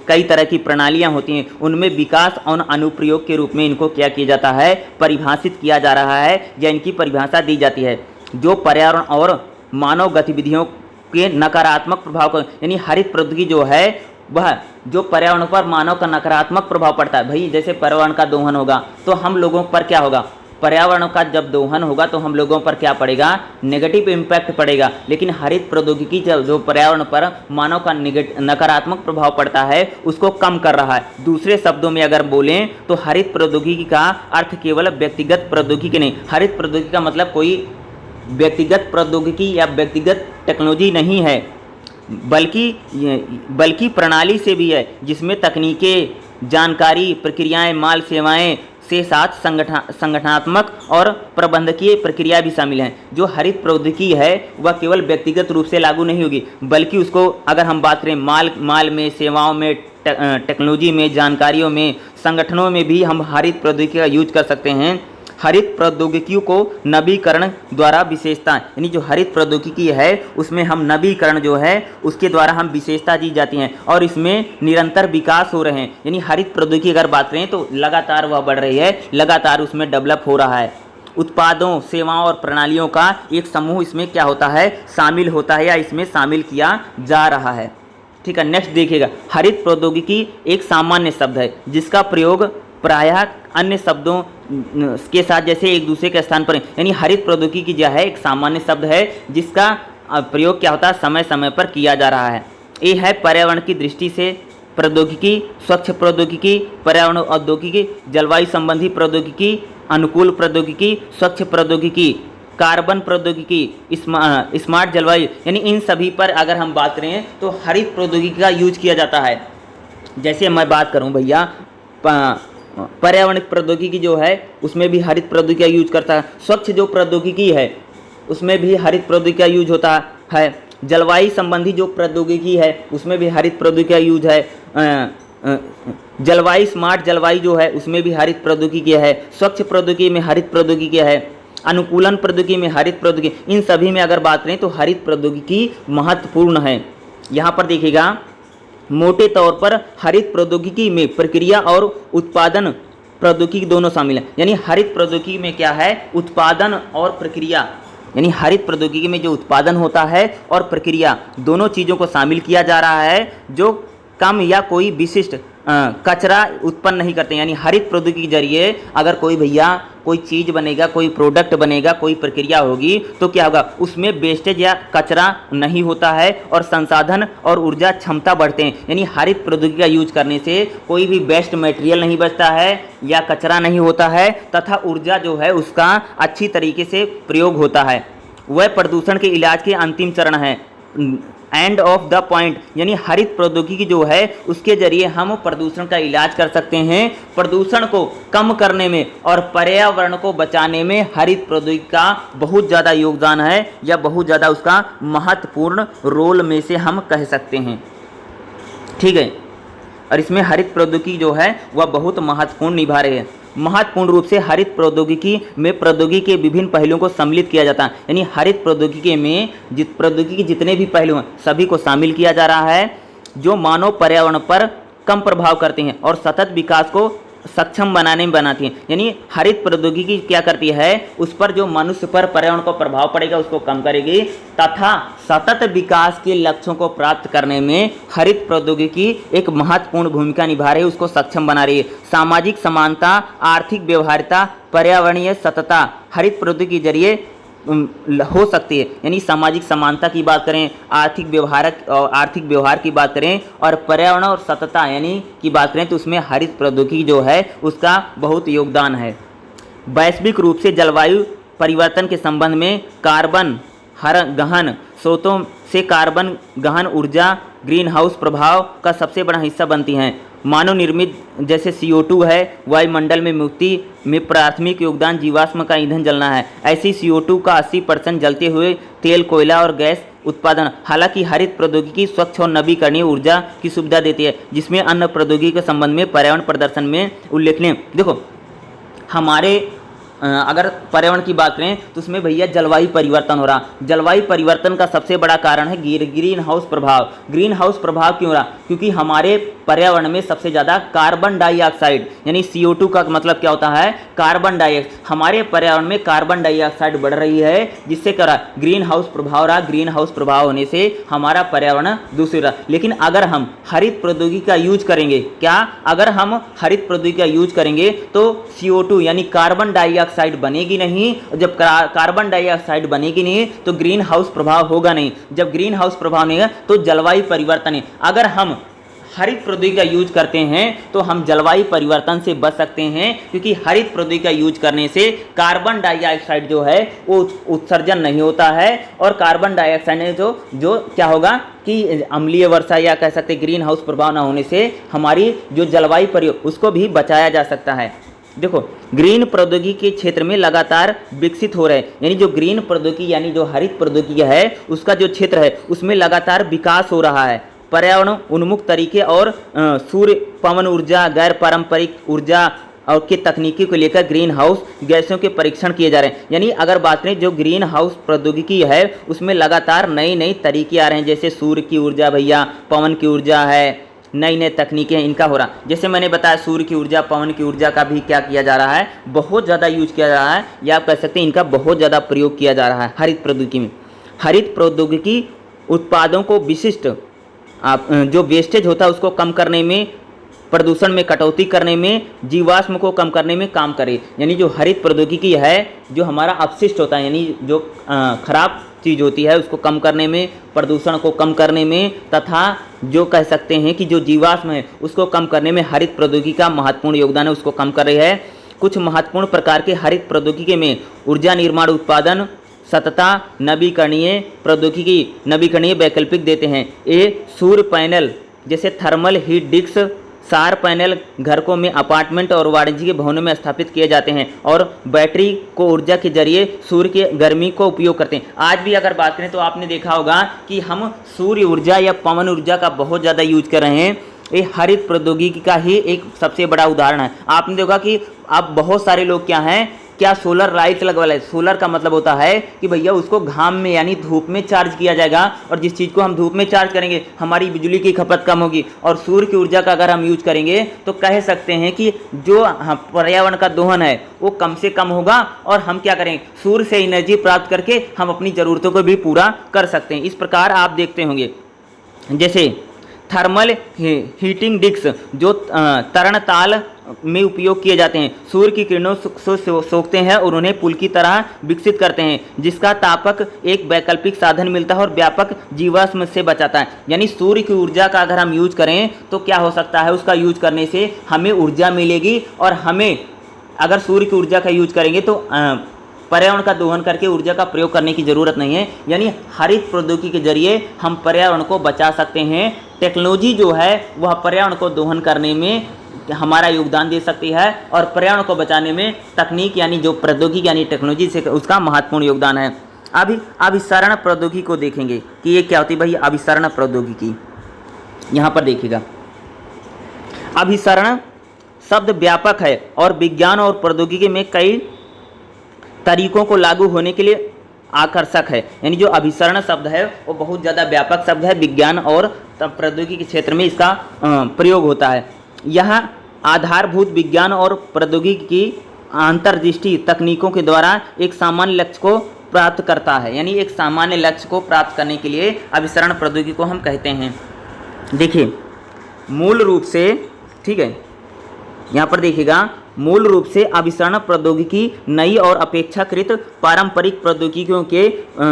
कई तरह की प्रणालियां होती हैं, उनमें विकास और अनुप्रयोग के रूप में इनको क्या किया जाता है, परिभाषित किया जा रहा है या इनकी परिभाषा दी जाती है। जो पर्यावरण और मानव गतिविधियों के नकारात्मक प्रभाव को, यानी हरित प्रौद्योगिकी जो है वह जो पर्यावरण पर मानव का नकारात्मक प्रभाव पड़ता है, भाई जैसे पर्यावरण का दोहन होगा तो हम लोगों पर क्या होगा, पर्यावरण का जब दोहन होगा तो हम लोगों पर क्या पड़ेगा, नेगेटिव इम्पैक्ट पड़ेगा। लेकिन हरित प्रौद्योगिकी जो पर्यावरण पर मानव का नकारात्मक प्रभाव पड़ता है उसको कम कर रहा है। दूसरे शब्दों में अगर बोलें तो हरित प्रौद्योगिकी का अर्थ केवल व्यक्तिगत प्रौद्योगिकी नहीं, हरित प्रौद्योगिकी का मतलब कोई व्यक्तिगत प्रौद्योगिकी या व्यक्तिगत टेक्नोलॉजी नहीं है, बल्कि प्रणाली से भी है, जिसमें तकनीकें, जानकारी, प्रक्रियाएं, माल, सेवाएं से साथ संगठनात्मक और प्रबंधकीय प्रक्रिया भी शामिल हैं। जो हरित प्रौद्योगिकी है वह केवल व्यक्तिगत रूप से लागू नहीं होगी, बल्कि उसको अगर हम बात करें माल में, सेवाओं में, टेक्नोलॉजी में, जानकारियों में, संगठनों में भी हम हरित प्रौद्योगिकी का यूज कर सकते हैं। हरित प्रौद्योगिकियों को नवीकरण द्वारा विशेषता, यानी जो हरित प्रौद्योगिकी है उसमें हम नवीकरण जो है उसके द्वारा हम विशेषता दी जाती हैं और इसमें निरंतर विकास हो रहे हैं। यानी हरित प्रौद्योगिकी अगर बात करें तो लगातार वह बढ़ रही है, लगातार उसमें डेवलप हो रहा है। उत्पादों, सेवाओं और प्रणालियों का एक समूह इसमें क्या होता है, शामिल होता है या इसमें शामिल किया जा रहा है। ठीक है, नेक्स्ट देखिएगा, हरित प्रौद्योगिकी एक सामान्य शब्द है जिसका प्रयोग प्रायः अन्य शब्दों के साथ जैसे एक दूसरे के स्थान पर, यानी हरित प्रौद्योगिकी जो है एक सामान्य शब्द है जिसका प्रयोग क्या होता है, समय समय पर किया जा रहा है। ये है पर्यावरण की दृष्टि से प्रौद्योगिकी, स्वच्छ प्रौद्योगिकी, पर्यावरण औद्योगिकी, जलवायु संबंधी प्रौद्योगिकी, अनुकूल प्रौद्योगिकी, स्वच्छ प्रौद्योगिकी, कार्बन प्रौद्योगिकी, स्मार्ट जलवायु, यानी इन सभी पर अगर हम बात करें तो हरित प्रौद्योगिकी का यूज किया जाता है। जैसे मैं बात करूं भैया पर्यावरण प्रौद्योगिकी जो है उसमें भी हरित प्रौद्योगिकी का यूज करता है। स्वच्छ जो प्रौद्योगिकी है उसमें भी हरित प्रौद्योगिकी का यूज होता है। जलवायु संबंधी जो प्रौद्योगिकी है उसमें भी हरित प्रौद्योगिकी का यूज है। जलवायु स्मार्ट जलवायु जो है उसमें भी हरित प्रौद्योगिकी है। स्वच्छ प्रौद्योगिकी में हरित प्रौद्योगिकी है। अनुकूलन प्रौद्योगिकी में हरित प्रौद्योगिकी, इन सभी में अगर बात करें तो हरित प्रौद्योगिकी महत्वपूर्ण है। यहाँ पर देखिएगा मोटे तौर पर हरित प्रौद्योगिकी में प्रक्रिया और उत्पादन प्रौद्योगिकी दोनों शामिल है। यानी हरित प्रौद्योगिकी में क्या है, उत्पादन और प्रक्रिया, यानी हरित प्रौद्योगिकी में जो उत्पादन होता है और प्रक्रिया दोनों चीज़ों को शामिल किया जा रहा है, जो कम या कोई विशिष्ट कचरा उत्पन्न नहीं करते। यानी हरित प्रौद्योगिकी के जरिए अगर कोई भैया कोई चीज़ बनेगा, कोई प्रोडक्ट बनेगा, कोई प्रक्रिया होगी तो क्या होगा, उसमें वेस्टेज या कचरा नहीं होता है और संसाधन और ऊर्जा क्षमता बढ़ते हैं। यानी हरित प्रौद्योगिकी का यूज करने से कोई भी वेस्ट मटेरियल नहीं बचता है या कचरा नहीं होता है, तथा ऊर्जा जो है उसका अच्छी तरीके से प्रयोग होता है। वह प्रदूषण के इलाज के अंतिम चरण है, एंड ऑफ द पॉइंट। यानी हरित प्रौद्योगिकी जो है उसके जरिए हम प्रदूषण का इलाज कर सकते हैं। प्रदूषण को कम करने में और पर्यावरण को बचाने में हरित प्रौद्योगिकी का बहुत ज़्यादा योगदान है या बहुत ज़्यादा उसका महत्वपूर्ण रोल में से हम कह सकते हैं। ठीक है, और इसमें हरित प्रौद्योगिकी जो है वह बहुत महत्वपूर्ण निभा रही है। महत्वपूर्ण रूप से हरित प्रौद्योगिकी में प्रौद्योगिकी के विभिन्न पहलुओं को सम्मिलित किया जाता है। यानी हरित प्रौद्योगिकी में प्रौद्योगिकी जितने भी पहलू हैं सभी को शामिल किया जा रहा है, जो मानव पर्यावरण पर कम प्रभाव करते हैं और सतत विकास को सक्षम बनाने में बनाती हैं। यानी हरित प्रौद्योगिकी क्या करती है, उस पर जो मनुष्य पर पर्यावरण को प्रभाव पड़ेगा उसको कम करेगी, तथा सतत विकास के लक्ष्यों को प्राप्त करने में हरित प्रौद्योगिकी एक महत्वपूर्ण भूमिका निभा रही है, उसको सक्षम बना रही है। सामाजिक समानता, आर्थिक व्यवहार्यता, पर्यावरणीय सततता हरित प्रौद्योगिकी के जरिए हो सकती है। यानी सामाजिक समानता की बात करें, आर्थिक व्यवहार की बात करें और पर्यावरण और सततता यानी की बात करें तो उसमें हरित प्रौद्योगिकी जो है उसका बहुत योगदान है। वैश्विक रूप से जलवायु परिवर्तन के संबंध में कार्बन गहन स्रोतों से कार्बन गहन ऊर्जा ग्रीन हाउस प्रभाव का सबसे बड़ा हिस्सा बनती हैं। मानव निर्मित जैसे CO2 है, वायुमंडल में मुक्ति में प्राथमिक योगदान जीवाश्म का ईंधन जलना है। ऐसी CO2 का 80% जलते हुए तेल, कोयला और गैस उत्पादन। हालांकि हरित प्रौद्योगिकी स्वच्छ और नवीकरणीय ऊर्जा की सुविधा देती है, जिसमें अन्य प्रौद्योगिकी के संबंध में पर्यावरण प्रदर्शन में उल्लेखनीय। देखो हमारे अगर पर्यावरण की बात करें तो उसमें भैया जलवायु परिवर्तन हो रहा। जलवायु परिवर्तन का सबसे बड़ा कारण है ग्रीन हाउस प्रभाव। ग्रीन हाउस प्रभाव क्यों हो रहा, क्योंकि हमारे पर्यावरण में सबसे ज़्यादा कार्बन डाइऑक्साइड यानी CO2 का मतलब क्या होता है, कार्बन डाइऑक्साइड। हमारे पर्यावरण में कार्बन डाइऑक्साइड बढ़ रही है, जिससे क्या रहा, ग्रीन हाउस प्रभाव रहा। ग्रीन हाउस प्रभाव होने से हमारा पर्यावरण दूषित रहा। लेकिन अगर हम हरित प्रौद्योगिकी का यूज करेंगे, क्या अगर हम हरित प्रौद्योगिकी का यूज करेंगे तो CO2 यानी कार्बन डाइऑक्साइड बनेगी नहीं। जब कार्बन डाइऑक्साइड बनेगी नहीं तो ग्रीन हाउस प्रभाव होगा नहीं। जब ग्रीन हाउस प्रभाव नहीं है तो जलवायु परिवर्तन है। अगर हम हरित प्रौद्योगिकी का यूज करते हैं तो हम जलवायु परिवर्तन से बच सकते हैं, क्योंकि हरित प्रौद्योगिकी का यूज करने से कार्बन डाइऑक्साइड जो है वो उत्सर्जन नहीं होता है, और कार्बन डाइऑक्साइड जो क्या होगा कि अम्लीय वर्षा या कह सकते ग्रीन हाउस प्रभाव न होने से हमारी जो जलवायु परिवर्तन उसको भी बचाया जा सकता है। देखो ग्रीन प्रौद्योगिकी के क्षेत्र में लगातार विकसित हो रहे हैं। यानी जो ग्रीन प्रौद्योगिकी यानी जो हरित प्रौद्योगिकी है उसका जो क्षेत्र है उसमें लगातार विकास हो रहा है। पर्यावरण उन्मुख तरीके और सूर्य पवन ऊर्जा, गैर पारंपरिक ऊर्जा और के तकनीकी को लेकर ग्रीन हाउस गैसों के परीक्षण किए जा रहे हैं। यानी अगर बात करें जो ग्रीन हाउस प्रौद्योगिकी है उसमें लगातार नई नई तरीके आ रहे हैं, जैसे सूर्य की ऊर्जा भैया, पवन की ऊर्जा है, नई नई तकनीकें इनका हो रहा। जैसे मैंने बताया सूर्य की ऊर्जा, पवन की ऊर्जा का भी क्या किया जा रहा है, बहुत ज़्यादा यूज किया जा रहा है, या आप कह सकते हैं इनका बहुत ज़्यादा प्रयोग किया जा रहा है हरित प्रौद्योगिकी में। हरित प्रौद्योगिकी उत्पादों को विशिष्ट जो वेस्टेज होता है उसको कम करने में, प्रदूषण में कटौती करने में, जीवाश्म को कम करने में काम करे। यानी जो हरित प्रौद्योगिकी है, जो हमारा अपशिष्ट होता है यानी जो खराब चीज़ होती है उसको कम करने में, प्रदूषण को कम करने में, तथा जो कह सकते हैं कि जो जीवाश्म है उसको कम करने में हरित प्रौद्योगिकी का महत्वपूर्ण योगदान है, उसको कम कर रही है। कुछ महत्वपूर्ण प्रकार के हरित प्रौद्योगिकी में ऊर्जा निर्माण, उत्पादन, सततता, नवीकरणीय प्रौद्योगिकी, नवीकरणीय वैकल्पिक देते हैं। ए सूर्य पैनल जैसे थर्मल हीट डिस्क, सौर पैनल घरों में, अपार्टमेंट और वाणिज्यिक भवनों में स्थापित किए जाते हैं और बैटरी को ऊर्जा के जरिए सूर्य की गर्मी को उपयोग करते हैं। आज भी अगर बात करें तो आपने देखा होगा कि हम सूर्य ऊर्जा या पवन ऊर्जा का बहुत ज़्यादा यूज कर रहे हैं। ये हरित प्रौद्योगिकी का ही एक सबसे बड़ा उदाहरण है। आपने देखा कि अब बहुत सारे लोग क्या सोलर लाइट लगवा रहे हैं। सोलर का मतलब होता है कि भैया उसको घाम में यानी धूप में चार्ज किया जाएगा, और जिस चीज़ को हम धूप में चार्ज करेंगे हमारी बिजली की खपत कम होगी। और सूर्य की ऊर्जा का अगर हम यूज करेंगे तो कह सकते हैं कि जो पर्यावरण का दोहन है वो कम से कम होगा, और हम क्या करेंगे, सूर्य से एनर्जी प्राप्त करके हम अपनी ज़रूरतों को भी पूरा कर सकते हैं। इस प्रकार आप देखते होंगे जैसे थर्मल हीटिंग डिस्क जो तरणताल में उपयोग किए जाते हैं, सूर्य की किरणों से सोखते हैं और उन्हें पुल की तरह विकसित करते हैं, जिसका तापक एक वैकल्पिक साधन मिलता है और व्यापक जीवाश्म से बचाता है। यानी सूर्य की ऊर्जा का अगर हम यूज करें तो क्या हो सकता है, उसका यूज करने से हमें ऊर्जा मिलेगी, और हमें अगर सूर्य की ऊर्जा का यूज करेंगे तो पर्यावरण का दोहन करके ऊर्जा का प्रयोग करने की ज़रूरत नहीं है। यानी हरित प्रौद्योगिकी के जरिए हम पर्यावरण को बचा सकते हैं। टेक्नोलॉजी जो है वह पर्यावरण को दोहन करने में हमारा योगदान दे सकती है, और पर्यावरण को बचाने में तकनीक यानी जो प्रौद्योगिकी यानी टेक्नोलॉजी से उसका महत्वपूर्ण योगदान है। अभी अभिसरण प्रौद्योगिकी को देखेंगे कि ये क्या होती है भाई। अभिसरण प्रौद्योगिकी यहाँ पर देखिएगा, अभिसरण शब्द व्यापक है और विज्ञान और प्रौद्योगिकी में कई तरीकों को लागू होने के लिए आकर्षक है। यानी जो अभिसरण शब्द है वो बहुत ज़्यादा व्यापक शब्द है, विज्ञान और प्रौद्योगिकी के क्षेत्र में इसका प्रयोग होता है। यह आधारभूत विज्ञान और प्रौद्योगिकी की अंतर्दृष्टि तकनीकों के द्वारा एक सामान्य लक्ष्य को प्राप्त करता है। यानी एक सामान्य लक्ष्य को प्राप्त करने के लिए अभिसरण प्रौद्योगिकी को हम कहते हैं। देखिए मूल रूप से, ठीक है, यहाँ पर देखिएगा, मूल रूप से अभिसरण प्रौद्योगिकी नई और अपेक्षाकृत पारंपरिक प्रौद्योगिकियों के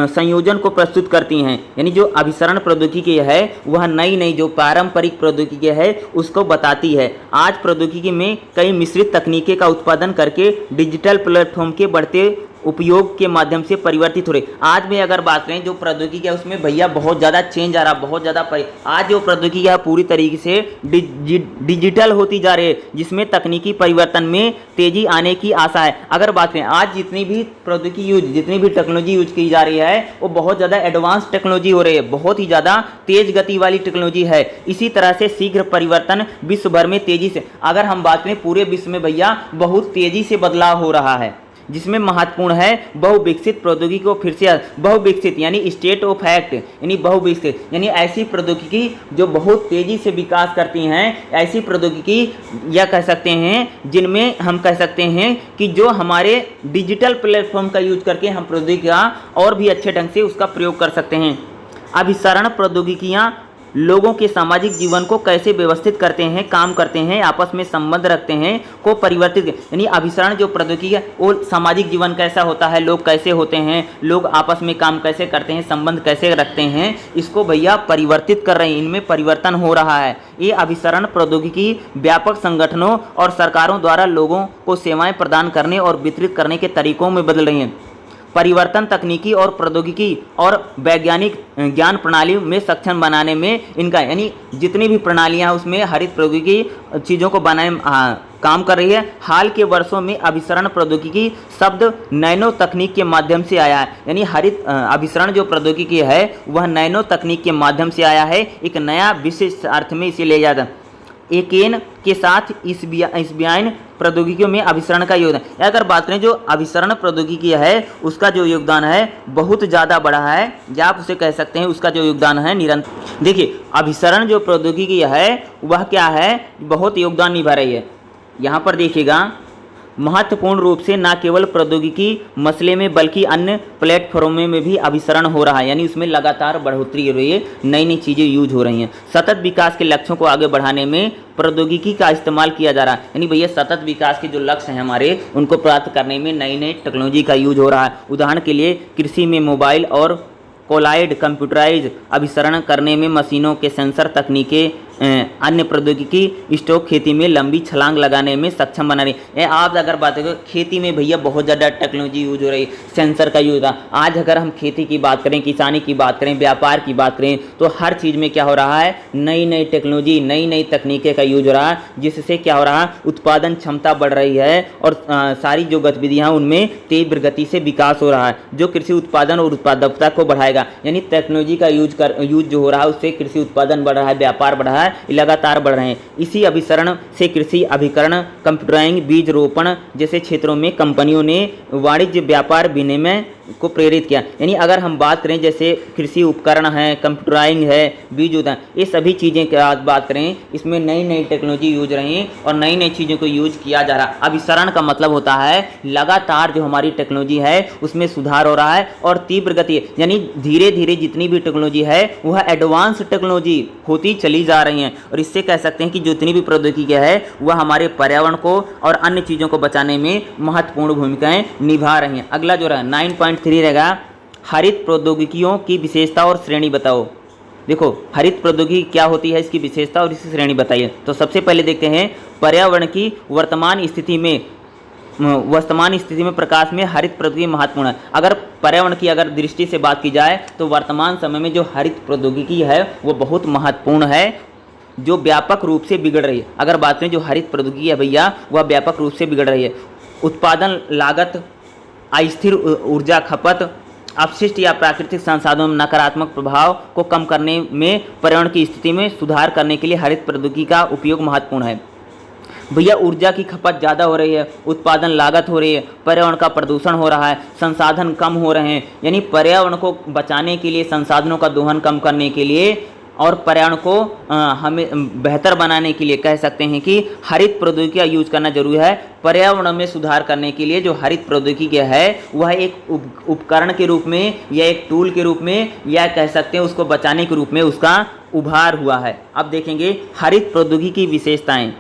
संयोजन को प्रस्तुत करती हैं। यानी जो अभिसरण प्रौद्योगिकी है वह नई जो पारंपरिक प्रौद्योगिकी है उसको बताती है। आज प्रौद्योगिकी में कई मिश्रित तकनीकें का उत्पादन करके डिजिटल प्लेटफॉर्म के बढ़ते उपयोग के माध्यम से परिवर्तित हो रही। आज में अगर बात करें जो प्रौद्योगिकी है उसमें भैया बहुत ज़्यादा चेंज आ रहा, बहुत ज़्यादा आज जो प्रौद्योगिकी है पूरी तरीके से डिजिटल होती जा रही है, जिसमें तकनीकी परिवर्तन में तेजी आने की आशा है। अगर बात करें आज जितनी भी प्रौद्योगिकी जितनी भी टेक्नोलॉजी यूज की जा रही है वो बहुत ज़्यादा एडवांस टेक्नोलॉजी हो रही है, बहुत ही ज़्यादा तेज गति वाली टेक्नोलॉजी है। इसी तरह से शीघ्र परिवर्तन विश्व भर में तेजी से, अगर हम बात करें पूरे विश्व में भैया बहुत तेजी से बदलाव हो रहा है, जिसमें महत्वपूर्ण है बहुविकसित प्रौद्योगिकी को फिर से बहुविकसित यानी स्टेट ऑफ एक्ट यानी बहुविकसित यानी ऐसी प्रौद्योगिकी जो बहुत तेजी से विकास करती हैं, ऐसी प्रौद्योगिकी या कह सकते हैं जिनमें हम कह सकते हैं कि जो हमारे डिजिटल प्लेटफॉर्म का यूज करके हम प्रौद्योगिकी का और भी अच्छे ढंग से उसका प्रयोग कर सकते हैं। अभिसरण प्रौद्योगिकियाँ लोगों के सामाजिक जीवन को कैसे व्यवस्थित करते हैं, काम करते हैं, आपस में संबंध रखते हैं, को परिवर्तित, यानी अभिसरण जो प्रौद्योगिकी है वो सामाजिक जीवन कैसा होता है, लोग कैसे होते हैं, लोग आपस में काम कैसे करते हैं, संबंध कैसे रखते हैं, इसको भैया परिवर्तित कर रहे हैं, इनमें परिवर्तन हो रहा है। ये अभिसरण प्रौद्योगिकी व्यापक संगठनों और सरकारों द्वारा लोगों को सेवाएं प्रदान करने और वितरित करने के तरीकों में बदल रही हैं। परिवर्तन तकनीकी और प्रौद्योगिकी और वैज्ञानिक ज्ञान प्रणाली में सक्षम बनाने में इनका, यानी जितनी भी प्रणालियां उसमें हरित प्रौद्योगिकी चीज़ों को बनाने काम कर रही है। हाल के वर्षों में अभिसरण प्रौद्योगिकी शब्द नैनो तकनीक के माध्यम से आया है, यानी हरित अभिसरण जो प्रौद्योगिकी है वह नैनो तकनीक के माध्यम से आया है, एक नया विशिष्ट अर्थ में इसे ले जाता है। एकेन के साथ इस बयान प्रौद्योगिकियों में अभिसरण का योगदान, अगर बात करें जो अभिसरण प्रौद्योगिकी है उसका जो योगदान है बहुत ज़्यादा बड़ा है, या आप उसे कह सकते हैं उसका जो योगदान है निरंतर। देखिए अभिसरण जो प्रौद्योगिकी है वह क्या है, बहुत योगदान निभा रही है। यहाँ पर देखिएगा महत्वपूर्ण रूप से न केवल प्रौद्योगिकी मसले में बल्कि अन्य प्लेटफॉर्मों में भी अभिसरण हो रहा है, यानी उसमें लगातार बढ़ोतरी हो रही है, नई नई चीज़ें यूज हो रही हैं। सतत विकास के लक्ष्यों को आगे बढ़ाने में प्रौद्योगिकी का इस्तेमाल किया जा रहा है, यानी भैया सतत विकास के जो लक्ष्य हैं हमारे उनको प्राप्त करने में नई नई टेक्नोलॉजी का यूज हो रहा है। उदाहरण के लिए कृषि में मोबाइल और कोलाइड कंप्यूटराइज अभिसरण करने में मशीनों के सेंसर तकनीकें अन्य प्रौद्योगिकी स्टॉक खेती में लंबी छलांग लगाने में सक्षम बना रही है। आप अगर बात करें खेती में भैया बहुत ज़्यादा टेक्नोलॉजी यूज हो रही है, सेंसर का यूज हो रहा है। आज अगर हम खेती की बात करें, किसानी की बात करें, व्यापार की बात करें, तो हर चीज़ में क्या हो रहा है, नई नई टेक्नोलॉजी, नई नई तकनीकें का यूज हो रहा है, जिससे क्या हो रहा है, उत्पादन क्षमता बढ़ रही है और सारी जो गतिविधियाँ उनमें तीव्र गति से विकास हो रहा है, जो कृषि उत्पादन और उत्पादकता को बढ़ाएगा। यानी टेक्नोलॉजी का यूज जो हो रहा है उससे कृषि उत्पादन बढ़ रहा है, व्यापार बढ़ रहा है, लगातार बढ़ रहे हैं। इसी अभिसरण से कृषि अभिकरण, कंप्यूटराइजिंग, बीज रोपण जैसे क्षेत्रों में कंपनियों ने वाणिज्य व्यापार विनिमय को प्रेरित किया। यानी अगर हम बात करें जैसे कृषि उपकरण है, कंप्यूटराइजिंग है, बीज होता है, ये सभी चीज़ें की बात करें, इसमें नई नई टेक्नोलॉजी यूज रही है और नई नई चीज़ों को यूज किया जा रहा है। अभिसरण का मतलब होता है लगातार जो हमारी टेक्नोलॉजी है उसमें सुधार हो रहा है और तीव्र गति, यानी धीरे धीरे जितनी भी टेक्नोलॉजी है वह एडवांस टेक्नोलॉजी होती चली जा रही है। और इससे कह सकते हैं कि जितनी भी प्रौद्योगिकी है वह हमारे पर्यावरण को और अन्य चीज़ों को बचाने में महत्वपूर्ण भूमिकाएं निभा रही हैं। अगला जो रहा 9.3 रहेगा, हरित प्रौद्योगिकियों की विशेषता और श्रेणी बताओ। देखो हरित प्रौद्योगिकी क्या होती है, इसकी विशेषता और इसकी श्रेणी बताइए। तो सबसे पहले देखते हैं पर्यावरण की वर्तमान स्थिति में प्रकाश में हरित प्रौद्योगिकी महत्वपूर्ण है। अगर पर्यावरण की अगर दृष्टि से बात की जाए तो वर्तमान समय में जो हरित प्रौद्योगिकी है वो बहुत महत्वपूर्ण है, जो व्यापक रूप से बिगड़ रही है। अगर बात करें जो हरित प्रौद्योगिकी है भैया वह व्यापक रूप से बिगड़ रही है। उत्पादन लागत, अस्थिर ऊर्जा खपत, अपशिष्ट या प्राकृतिक संसाधनों में नकारात्मक प्रभाव को कम करने में, पर्यावरण की स्थिति में सुधार करने के लिए हरित प्रौद्योगिकी का उपयोग महत्वपूर्ण है। भैया ऊर्जा की खपत ज़्यादा हो रही है, उत्पादन लागत हो रही है, पर्यावरण का प्रदूषण हो रहा है, संसाधन कम हो रहे हैं। यानी पर्यावरण को बचाने के लिए, संसाधनों का दोहन कम करने के लिए और पर्यावरण को हमें बेहतर बनाने के लिए कह सकते हैं कि हरित प्रौद्योगिकी का यूज करना जरूरी है। पर्यावरण में सुधार करने के लिए जो हरित प्रौद्योगिकी है वह एक उपकरण के रूप में या एक टूल के रूप में या कह सकते हैं उसको बचाने के रूप में उसका उभार हुआ है। अब देखेंगे हरित प्रौद्योगिकी की विशेषताएं।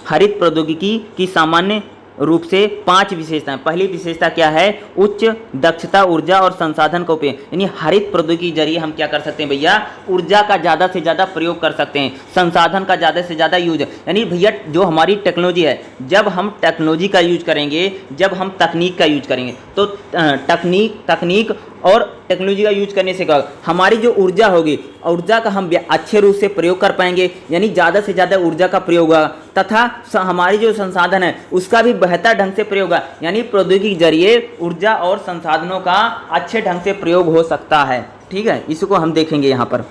हरित प्रौद्योगिकी की सामान्य रूप से 5 विशेषताएं। पहली विशेषता क्या है, उच्च दक्षता ऊर्जा और संसाधन का उपयोग। यानी हरित प्रौद्योगिकी के जरिए हम क्या कर सकते हैं भैया, ऊर्जा का ज़्यादा से ज़्यादा प्रयोग कर सकते हैं, संसाधन का ज़्यादा से ज़्यादा यूज। यानी भैया जो हमारी टेक्नोलॉजी है, जब हम टेक्नोलॉजी का यूज करेंगे, जब हम तकनीक का यूज करेंगे तो तकनीक और टेक्नोलॉजी का यूज करने से क्या होगा, हमारी जो ऊर्जा होगी, ऊर्जा का हम अच्छे रूप से प्रयोग कर पाएंगे। यानी ज़्यादा से ज़्यादा ऊर्जा का प्रयोग होगा तथा हमारी जो संसाधन है उसका भी बेहतर ढंग से प्रयोग होगा। यानी प्रौद्योगिकी के जरिए ऊर्जा और संसाधनों का अच्छे ढंग से प्रयोग हो सकता है। ठीक है, इसको हम देखेंगे यहाँ पर।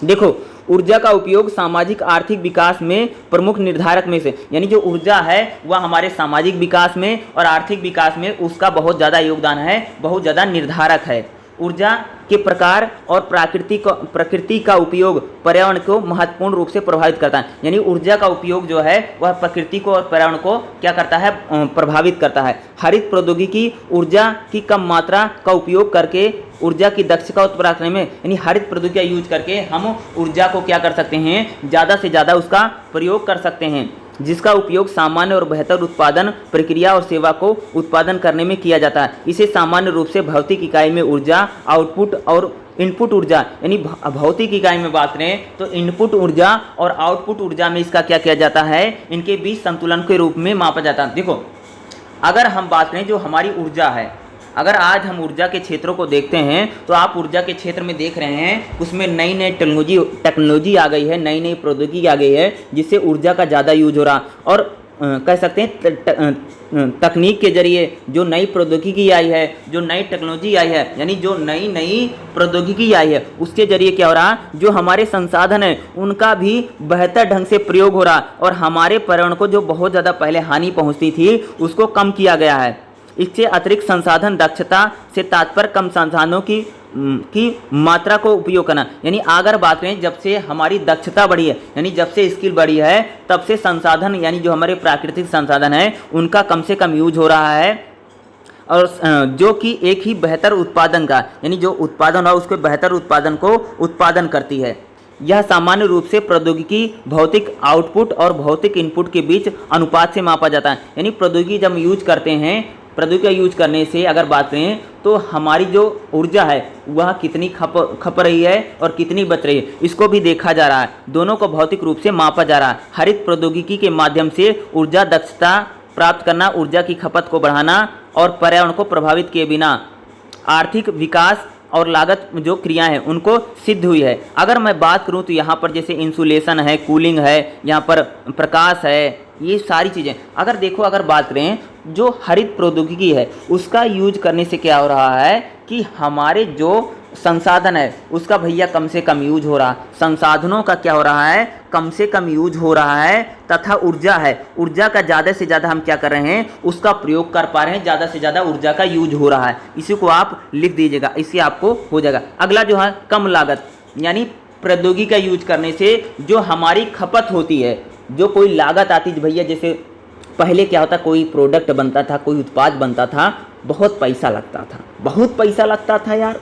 देखो ऊर्जा का उपयोग सामाजिक आर्थिक विकास में प्रमुख निर्धारक में से, यानी जो ऊर्जा है वह हमारे सामाजिक विकास में और आर्थिक विकास में उसका बहुत ज़्यादा योगदान है, बहुत ज़्यादा निर्धारक है। ऊर्जा के प्रकार और प्रकृति का उपयोग पर्यावरण को महत्वपूर्ण रूप से प्रभावित करता है। यानी ऊर्जा का उपयोग जो है वह प्रकृति को और पर्यावरण को क्या करता है, प्रभावित करता है। हरित प्रौद्योगिकी ऊर्जा की कम मात्रा का उपयोग करके ऊर्जा की दक्षता उत्पन्न करने में, यानी हरित प्रौद्योगिकी का यूज करके हम ऊर्जा को क्या कर सकते हैं, ज़्यादा से ज़्यादा उसका प्रयोग कर सकते हैं, जिसका उपयोग सामान्य और बेहतर उत्पादन प्रक्रिया और सेवा को उत्पादन करने में किया जाता है। इसे सामान्य रूप से भौतिक इकाई में ऊर्जा आउटपुट और इनपुट ऊर्जा, यानी भौतिक इकाई में बात करें तो इनपुट ऊर्जा और आउटपुट ऊर्जा में इसका क्या किया जाता है, इनके बीच संतुलन के रूप में मापा जाता है। देखो अगर हम बात करें जो हमारी ऊर्जा है, अगर आज हम ऊर्जा के क्षेत्रों को देखते हैं तो आप ऊर्जा के क्षेत्र में देख रहे हैं उसमें नई नई टेक्नोलॉजी आ गई है, नई नई प्रौद्योगिकी आ गई है, जिससे ऊर्जा का ज़्यादा यूज हो रहा। और कह सकते हैं तकनीक के जरिए जो नई प्रौद्योगिकी आई है, जो नई टेक्नोलॉजी आई है, यानी जो नई नई प्रौद्योगिकी आई है उसके जरिए क्या हो रहा, जो हमारे संसाधन है उनका भी बेहतर ढंग से प्रयोग हो रहा और हमारे पर्यावरण को जो बहुत ज़्यादा पहले हानि पहुँचती थी उसको कम किया गया है। इससे अतिरिक्त संसाधन दक्षता से तात्पर्य कम संसाधनों की मात्रा को उपयोग करना। यानी अगर बात करें जब से हमारी दक्षता बढ़ी है, यानी जब से स्किल बढ़ी है तब से संसाधन, यानी जो हमारे प्राकृतिक संसाधन है उनका कम से कम यूज हो रहा है, और जो कि एक ही बेहतर उत्पादन का, यानी जो उत्पादन हो उसके बेहतर उत्पादन को उत्पादन करती है। यह सामान्य रूप से प्रौद्योगिकी भौतिक आउटपुट और भौतिक इनपुट के बीच अनुपात से मापा जाता है। यानी प्रौद्योगिकी जब हम यूज करते हैं प्रौद्योगिकी का यूज करने से अगर बात करें तो हमारी जो ऊर्जा है वह कितनी खप रही है और कितनी बच रही है, इसको भी देखा जा रहा है। दोनों को भौतिक रूप से मापा जा रहा है। हरित प्रौद्योगिकी के माध्यम से ऊर्जा दक्षता प्राप्त करना, ऊर्जा की खपत को बढ़ाना और पर्यावरण को प्रभावित किए बिना आर्थिक विकास और लागत जो क्रियाएं हैं उनको सिद्ध हुई है। अगर मैं बात करूं तो यहाँ पर जैसे इंसुलेशन है, कूलिंग है, यहाँ पर प्रकाश है, ये सारी चीज़ें अगर देखो, अगर बात करें जो हरित प्रौद्योगिकी है उसका यूज करने से क्या हो रहा है कि हमारे जो संसाधन है उसका भैया कम से कम यूज हो रहा है, संसाधनों का क्या हो रहा है, कम से कम यूज हो रहा है, तथा ऊर्जा है, ऊर्जा का ज़्यादा से ज़्यादा हम क्या कर रहे हैं, उसका प्रयोग कर पा रहे हैं, ज़्यादा से ज़्यादा ऊर्जा का यूज हो रहा है। इसी को आप लिख दीजिएगा, इससे आपको हो जाएगा। अगला जो है कम लागत, यानी प्रौद्योगिकी का यूज करने से जो हमारी खपत होती है, जो कोई लागत आती है भैया, जैसे पहले क्या होता, कोई प्रोडक्ट बनता था, कोई उत्पाद बनता था, बहुत पैसा लगता था, बहुत पैसा लगता था यार।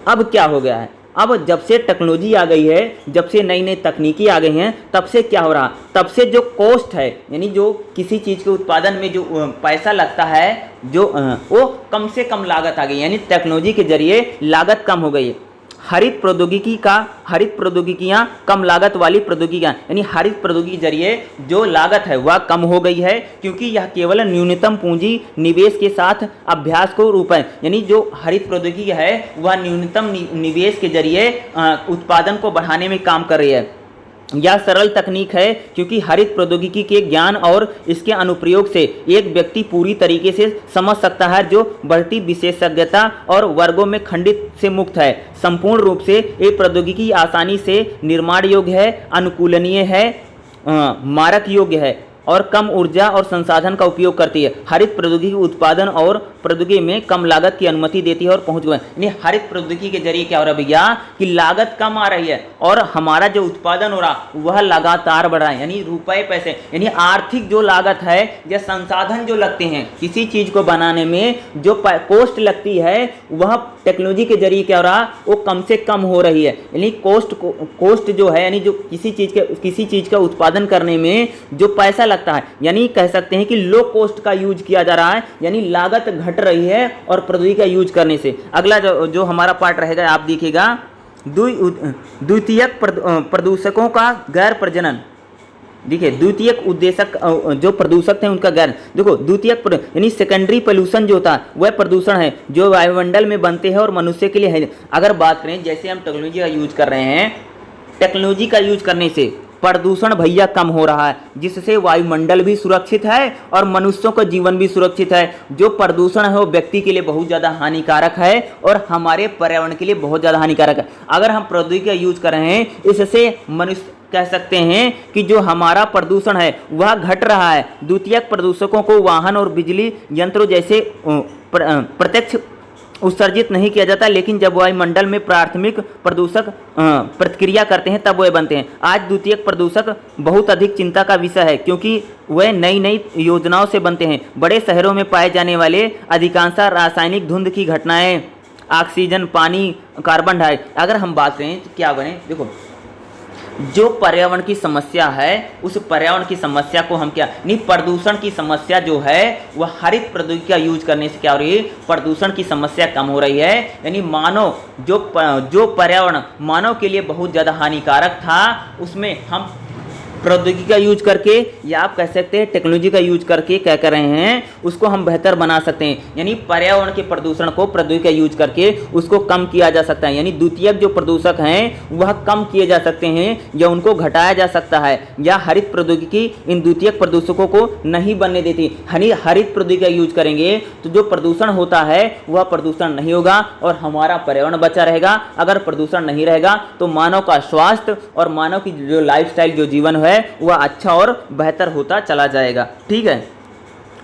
अब क्या हो गया है, अब जब से टेक्नोलॉजी आ गई है, जब से नई नई तकनीकी आ गई हैं, तब से क्या हो रहा, तब से जो कॉस्ट है, यानी जो किसी चीज़ के उत्पादन में जो पैसा लगता है, जो वो कम से कम लागत आ गई, यानी टेक्नोलॉजी के जरिए लागत कम हो गई है। हरित प्रौद्योगिकियाँ कम लागत वाली प्रौद्योगिकियाँ, यानी हरित प्रौद्योगिकी के जरिए जो लागत है वह कम हो गई है, क्योंकि यह केवल न्यूनतम पूंजी निवेश के साथ अभ्यास को रूप है। यानी जो हरित प्रौद्योगिकी है वह न्यूनतम निवेश के जरिए उत्पादन को बढ़ाने में काम कर रही है। यह सरल तकनीक है क्योंकि हरित प्रौद्योगिकी के ज्ञान और इसके अनुप्रयोग से एक व्यक्ति पूरी तरीके से समझ सकता है, जो बढ़ती विशेषज्ञता और वर्गों में खंडित से मुक्त है। संपूर्ण रूप से ये प्रौद्योगिकी आसानी से निर्माण योग्य है, अनुकूलनीय है, मारक योग्य है और कम ऊर्जा और संसाधन का उपयोग करती है। हरित प्रौद्योगिकी उत्पादन और प्रौद्योगिकी में कम लागत की अनुमति देती है और पहुंच गए। यानी हरित प्रौद्योगिकी के जरिए क्या हो रहा है भैया कि लागत कम आ रही है और हमारा जो उत्पादन हो रहा वह लगातार बढ़ रहा है, यानी रुपए पैसे, यानी आर्थिक जो लागत है या संसाधन जो लगते हैं किसी चीज को बनाने में, जो कॉस्ट लगती है वह टेक्नोलॉजी के जरिए क्या हो रहा वो कम से कम हो रही है। यानी कॉस्ट जो है, यानी जो किसी चीज का उत्पादन करने में जो पैसा लगता है, यानी कह सकते हैं कि लो कॉस्ट का यूज किया जा रहा है, यानी लागत घट रही है और प्रौद्योगिकी का यूज करने से। अगला जो हमारा पार्ट रहेगा आप देखिएगा, द्वितीयक प्रदूषकों का गैर प्रजनन। देखिए द्वितीयक उद्देशक जो प्रदूषक थे उनका गैर, देखो द्वितीयक यानी सेकेंडरी पोल्यूशन जो होता है वह प्रदूषण है जो वायुमंडल में बनते हैं और मनुष्य के लिए है। अगर बात करें जैसे हम टेक्नोलॉजी का यूज कर रहे हैं, टेक्नोलॉजी का यूज करने से प्रदूषण भैया कम हो रहा है, जिससे वायुमंडल भी सुरक्षित है और मनुष्यों का जीवन भी सुरक्षित है। जो प्रदूषण है वो व्यक्ति के लिए बहुत ज़्यादा हानिकारक है और हमारे पर्यावरण के लिए बहुत ज़्यादा हानिकारक है। अगर हम प्रौद्योगिकी का यूज कर रहे हैं, इससे मनुष्य कह सकते हैं कि जो हमारा प्रदूषण है वह घट रहा है। द्वितीयक प्रदूषकों को वाहन और बिजली यंत्रों जैसे प्रत्यक्ष उत्सर्जित नहीं किया जाता, लेकिन जब वायुमंडल में प्राथमिक प्रदूषक प्रतिक्रिया करते हैं तब वे बनते हैं। आज द्वितीयक प्रदूषक बहुत अधिक चिंता का विषय है क्योंकि वे नई नई योजनाओं से बनते हैं। बड़े शहरों में पाए जाने वाले अधिकांश रासायनिक धुंध की घटनाएं, ऑक्सीजन, पानी, कार्बन डाइऑक्साइड, अगर हम बात करें तो क्या बने, देखो जो पर्यावरण की समस्या है उस पर्यावरण की समस्या को हम क्या नहीं, प्रदूषण की समस्या जो है वह हरित प्रौद्योगिकी का यूज करने से क्या हो रही है, प्रदूषण की समस्या कम हो रही है। यानी मानव जो पर्यावरण मानव के लिए बहुत ज़्यादा हानिकारक था उसमें हम प्रौद्योगिकी का यूज करके, या आप कह सकते हैं टेक्नोलॉजी का यूज करके क्या कर रहे हैं, उसको हम बेहतर बना सकते हैं। यानी पर्यावरण के प्रदूषण को प्रौद्योगिकी का यूज करके उसको कम किया जा सकता है। यानी द्वितीयक जो प्रदूषक हैं वह कम किए जा सकते हैं या उनको घटाया जा सकता है, या हरित प्रौद्योगिकी इन द्वितीयक प्रदूषकों को नहीं बनने देती। हरित प्रौद्योगिकी का यूज करेंगे तो जो प्रदूषण होता है वह प्रदूषण नहीं होगा और हमारा पर्यावरण बचा रहेगा। अगर प्रदूषण नहीं रहेगा तो मानव का स्वास्थ्य और मानव की जो लाइफस्टाइल, जो जीवन है वह अच्छा और बेहतर होता चला जाएगा। ठीक है,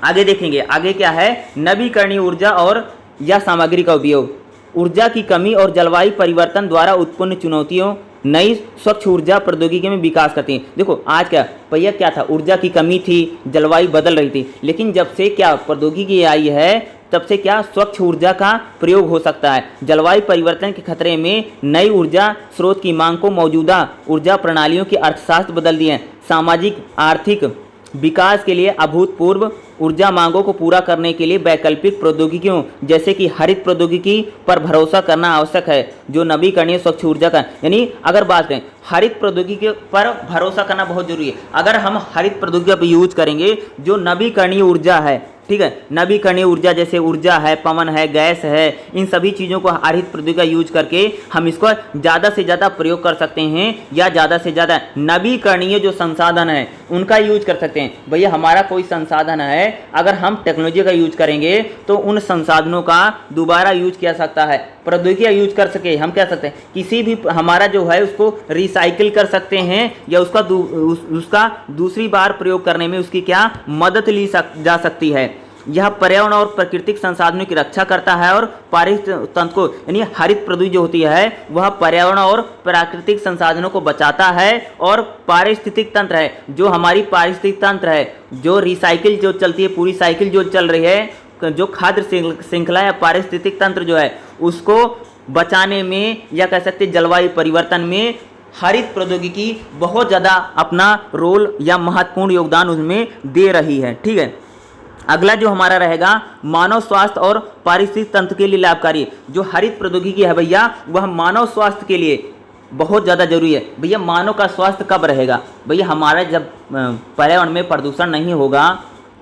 आगे देखेंगे। आगे क्या है, नवीकरणीय ऊर्जा और या सामग्री का उपयोग। ऊर्जा की कमी और जलवायु परिवर्तन द्वारा उत्पन्न चुनौतियों नई स्वच्छ ऊर्जा प्रौद्योगिकी में विकास करती है। देखो आज क्या था, ऊर्जा की कमी थी, जलवायु बदल रही थी, लेकिन जब से क्या प्रौद्योगिकी आई है तब से क्या स्वच्छ ऊर्जा का प्रयोग हो सकता है। जलवायु परिवर्तन के खतरे में नई ऊर्जा स्रोत की मांग को मौजूदा ऊर्जा प्रणालियों के अर्थशास्त्र बदल दिए हैं। सामाजिक आर्थिक विकास के लिए अभूतपूर्व ऊर्जा मांगों को पूरा करने के लिए वैकल्पिक प्रौद्योगिकियों जैसे कि हरित प्रौद्योगिकी पर भरोसा करना आवश्यक है, जो नवीकरणीय स्वच्छ ऊर्जा का, यानी अगर बात करें हरित प्रौद्योगिकी पर भरोसा करना बहुत जरूरी है। अगर हम हरित प्रौद्योगिकी पर यूज करेंगे, जो नवीकरणीय ऊर्जा है, ठीक है, नवीकरणीय ऊर्जा जैसे ऊर्जा है, पवन है, गैस है, इन सभी चीज़ों को हरित प्रौद्योगिकी का यूज करके हम इसको ज़्यादा से ज़्यादा प्रयोग कर सकते हैं, या ज़्यादा से ज़्यादा नवीकरणीय जो संसाधन है उनका यूज कर सकते हैं। भैया हमारा कोई संसाधन है, अगर हम टेक्नोलॉजी का यूज करेंगे तो उन संसाधनों का दोबारा यूज किया सकता है, प्रौद्योगिकी का यूज कर सके, हम क्या सकते हैं किसी भी हमारा जो है उसको रिसाइकिल कर सकते हैं, या उसका दूसरी बार प्रयोग करने में उसकी क्या मदद ली जा सकती है। यह पर्यावरण और प्राकृतिक संसाधनों की रक्षा करता है और पारिस्थितिक तंत्र को, यानी हरित प्रौद्योगिकी जो होती है वह पर्यावरण और प्राकृतिक संसाधनों को बचाता है, और पारिस्थितिक तंत्र है, जो हमारी पारिस्थितिक तंत्र है, जो रिसाइकिल जो चलती है, पूरी साइकिल जो चल रही है, जो खाद्य श्रृंखला या पारिस्थितिक तंत्र जो है उसको बचाने में, या कह सकते जलवायु परिवर्तन में हरित प्रौद्योगिकी बहुत ज़्यादा अपना रोल या महत्वपूर्ण योगदान उसमें दे रही है। ठीक है, अगला जो हमारा रहेगा मानव स्वास्थ्य और पारिस्थितिक तंत्र के लिए लाभकारी। जो हरित प्रौद्योगिकी है भैया वह मानव स्वास्थ्य के लिए बहुत ज़्यादा जरूरी है। भैया मानव का स्वास्थ्य कब रहेगा? भैया हमारा जब पर्यावरण में प्रदूषण नहीं होगा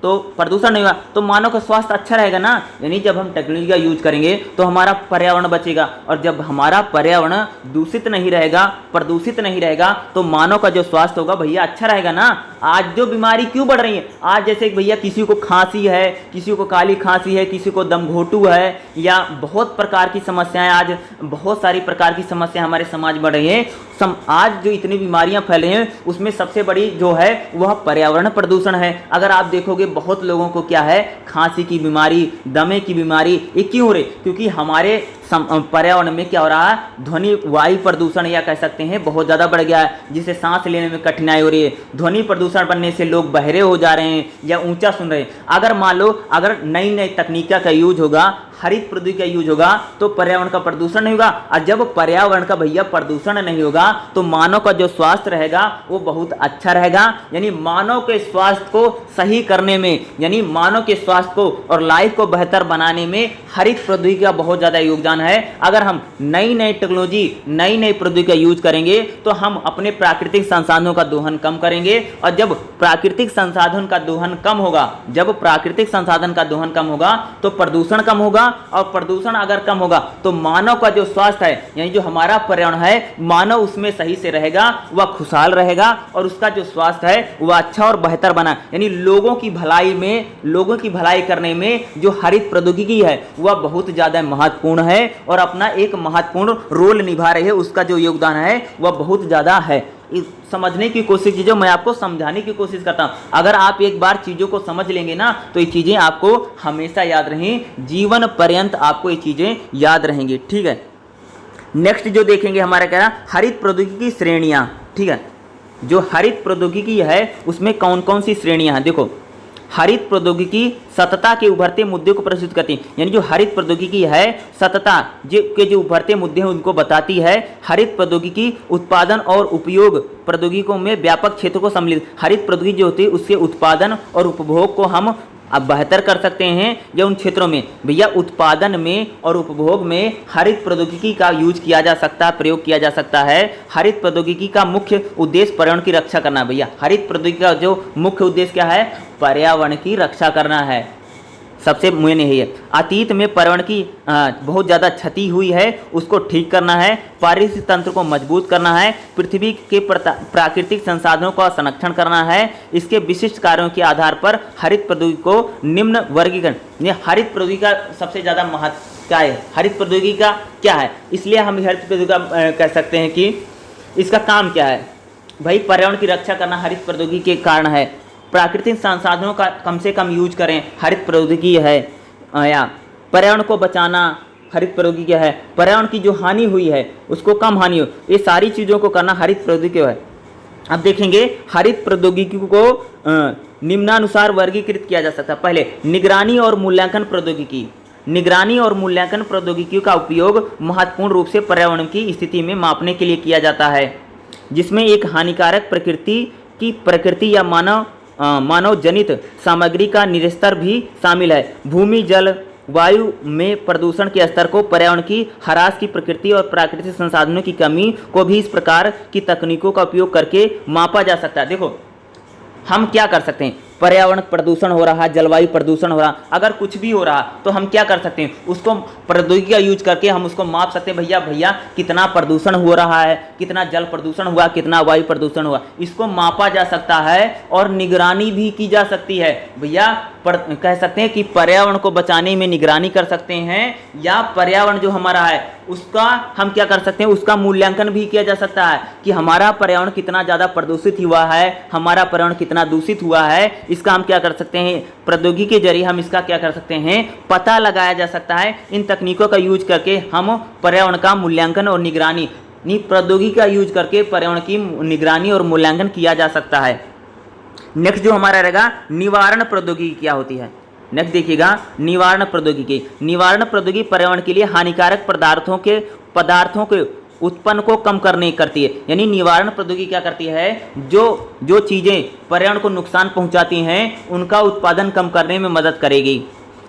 तो मानव का स्वास्थ्य अच्छा रहेगा ना। यानी जब हम टेक्नोलॉजी का यूज करेंगे तो हमारा पर्यावरण बचेगा, और जब हमारा पर्यावरण दूषित नहीं रहेगा, प्रदूषित नहीं रहेगा, तो मानव का जो स्वास्थ्य होगा भैया अच्छा रहेगा ना। आज जो बीमारी क्यों बढ़ रही है, आज जैसे भैया किसी को खांसी है, किसी को काली खांसी है, किसी को दमघोटू है, या बहुत प्रकार की समस्याएं, आज बहुत सारी प्रकार की समस्याएं हमारे समाज बढ़ रही है। आज जो इतनी बीमारियां फैल रही हैं उसमें सबसे बड़ी जो है वह पर्यावरण प्रदूषण है। अगर आप देखोगे बहुत लोगों को क्या है, खांसी की बीमारी, दमे की बीमारी, ये क्यों हो रही? क्योंकि हमारे पर्यावरण में क्या हो रहा है, ध्वनि वायु प्रदूषण या कह सकते हैं बहुत ज़्यादा बढ़ गया है, जिससे सांस लेने में कठिनाई हो रही है। ध्वनि प्रदूषण बनने से लोग बहरे हो जा रहे हैं या ऊंचा सुन रहे हैं। अगर मान लो अगर नई नई तकनीक का यूज होगा, हरित प्रौद्योगिकी का यूज होगा, तो पर्यावरण का प्रदूषण नहीं होगा। और जब पर्यावरण का भैया प्रदूषण नहीं होगा तो मानव का जो स्वास्थ्य रहेगा वो बहुत अच्छा रहेगा। यानी मानव के स्वास्थ्य को सही करने में, यानी मानव के स्वास्थ्य को और लाइफ को बेहतर बनाने में हरित प्रौद्योगिकी का बहुत ज़्यादा योगदान है। अगर हम नई नई टेक्नोलॉजी, नई नई प्रौद्योगिकी का यूज करेंगे तो हम अपने प्राकृतिक संसाधनों का दोहन कम करेंगे, और जब प्राकृतिक संसाधन का दोहन कम होगा, जब प्राकृतिक संसाधन का दोहन कम होगा तो प्रदूषण कम होगा, और प्रदूषण अगर कम होगा तो मानव का जो स्वास्थ्य है, यानी जो हमारा पर्यावरण है, मानव उसमें सही से रहेगा, वह खुशहाल रहेगा, और उसका जो स्वास्थ्य है वह अच्छा और बेहतर बना। यानी लोगों की भलाई में, लोगों की भलाई करने में जो हरित प्रौद्योगिकी है वह बहुत ज़्यादा महत्वपूर्ण है और अपना एक महत्वपूर्ण रोल निभा रही है। उसका जो योगदान है वह बहुत ज़्यादा है। समझने की कोशिश कीजिए, मैं आपको समझाने की कोशिश करता हूँ। अगर आप एक बार चीज़ों को समझ लेंगे ना तो ये चीज़ें आपको हमेशा याद रहें, जीवन पर्यंत आपको ये चीज़ें याद रहेंगी। ठीक है, नेक्स्ट जो देखेंगे हमारा क्या है, हरित प्रौद्योगिकी की श्रेणियाँ। ठीक है, जो हरित प्रौद्योगिकी है उसमें कौन कौन सी श्रेणियाँ हैं? देखो, हरित प्रौद्योगिकी सततता के उभरते मुद्दे को प्रस्तुत करती है। यानी जो हरित प्रौद्योगिकी है सततता के जो उभरते मुद्दे हैं उनको बताती है। हरित प्रौद्योगिकी उत्पादन और उपयोग प्रौद्योगिकियों में व्यापक क्षेत्र को सम्मिलित। हरित प्रौद्योगिकी जो होती है उसके उत्पादन और उपभोग को हम अब बेहतर कर सकते हैं, या उन क्षेत्रों में भैया उत्पादन में और उपभोग में हरित प्रौद्योगिकी का यूज किया जा सकता है, प्रयोग किया जा सकता है। हरित प्रौद्योगिकी का मुख्य उद्देश्य पर्यावरण की रक्षा करना है। भैया हरित प्रौद्योगिकी का जो मुख्य उद्देश्य क्या है, पर्यावरण की रक्षा करना है, सबसे मेन यही है। अतीत में पर्यावरण की बहुत ज़्यादा क्षति हुई है, उसको ठीक करना है, पारिस्थितिक तंत्र को मजबूत करना है, पृथ्वी के प्राकृतिक संसाधनों का संरक्षण करना है। इसके विशिष्ट कार्यों के आधार पर हरित प्रौद्योगिकी को निम्न वर्गीकरण, हरित प्रौद्योगिकी का सबसे ज़्यादा महत्व क्या है, हरित प्रौद्योगिकी का क्या है, इसलिए हम हरित प्रौद्योगिकी कह सकते हैं कि इसका काम क्या है। भाई पर्यावरण की रक्षा करना हरित प्रौद्योगिकी के कारण है। प्राकृतिक संसाधनों का कम से कम यूज करें, हरित प्रौद्योगिकी है। या पर्यावरण को बचाना हरित प्रौद्योगिकी है। पर्यावरण की जो हानि हुई है उसको कम हानि हो, ये सारी चीज़ों को करना हरित प्रौद्योगिकी है। अब देखेंगे हरित प्रौद्योगिकी को निम्नानुसार वर्गीकृत किया जा सकता है। पहले निगरानी और मूल्यांकन प्रौद्योगिकी। निगरानी और मूल्यांकन प्रौद्योगिकियों का उपयोग महत्वपूर्ण रूप से पर्यावरण की स्थिति में मापने के लिए किया जाता है, जिसमें एक हानिकारक प्रकृति या मानव मानव जनित सामग्री का निस्तर भी शामिल है। भूमि, जल, वायु में प्रदूषण के स्तर को, पर्यावरण की ह्रास की प्रकृति और प्राकृतिक संसाधनों की कमी को भी इस प्रकार की तकनीकों का उपयोग करके मापा जा सकता है। देखो हम क्या कर सकते हैं, पर्यावरण प्रदूषण हो रहा, जलवायु प्रदूषण हो रहा, अगर कुछ भी हो रहा तो हम क्या कर सकते हैं, उसको प्रौद्योगिकी का यूज करके हम उसको माप सकते हैं। भैया कितना प्रदूषण हो रहा है, कितना जल प्रदूषण हुआ, कितना वायु प्रदूषण हुआ, इसको मापा जा सकता है और निगरानी भी की जा सकती है। भैया कह सकते हैं कि पर्यावरण को बचाने में निगरानी कर सकते हैं, या पर्यावरण जो हमारा है उसका हम क्या कर सकते हैं, उसका मूल्यांकन भी किया जा सकता है कि हमारा पर्यावरण कितना ज़्यादा प्रदूषित हुआ है, हमारा पर्यावरण कितना दूषित हुआ है। इसका हम क्या कर सकते हैं, प्रौद्योगिकी के जरिए हम इसका क्या कर सकते हैं, पता लगाया जा सकता है। इन तकनीकों का यूज करके हम पर्यावरण का मूल्यांकन और निगरानी, प्रौद्योगिकी का यूज करके पर्यावरण की निगरानी और मूल्यांकन किया जा सकता है। नेक्स्ट जो हमारा रहेगा, निवारण प्रौद्योगिकी क्या होती है। नेक्स्ट देखिएगा, निवारण प्रौद्योगिकी। निवारण प्रौद्योगिकी पर्यावरण के लिए हानिकारक पदार्थों के उत्पन्न को कम करती है। यानी निवारण प्रौद्योगिकी क्या करती है, जो चीज़ें पर्यावरण को नुकसान पहुंचाती हैं उनका उत्पादन कम करने में मदद करेगी।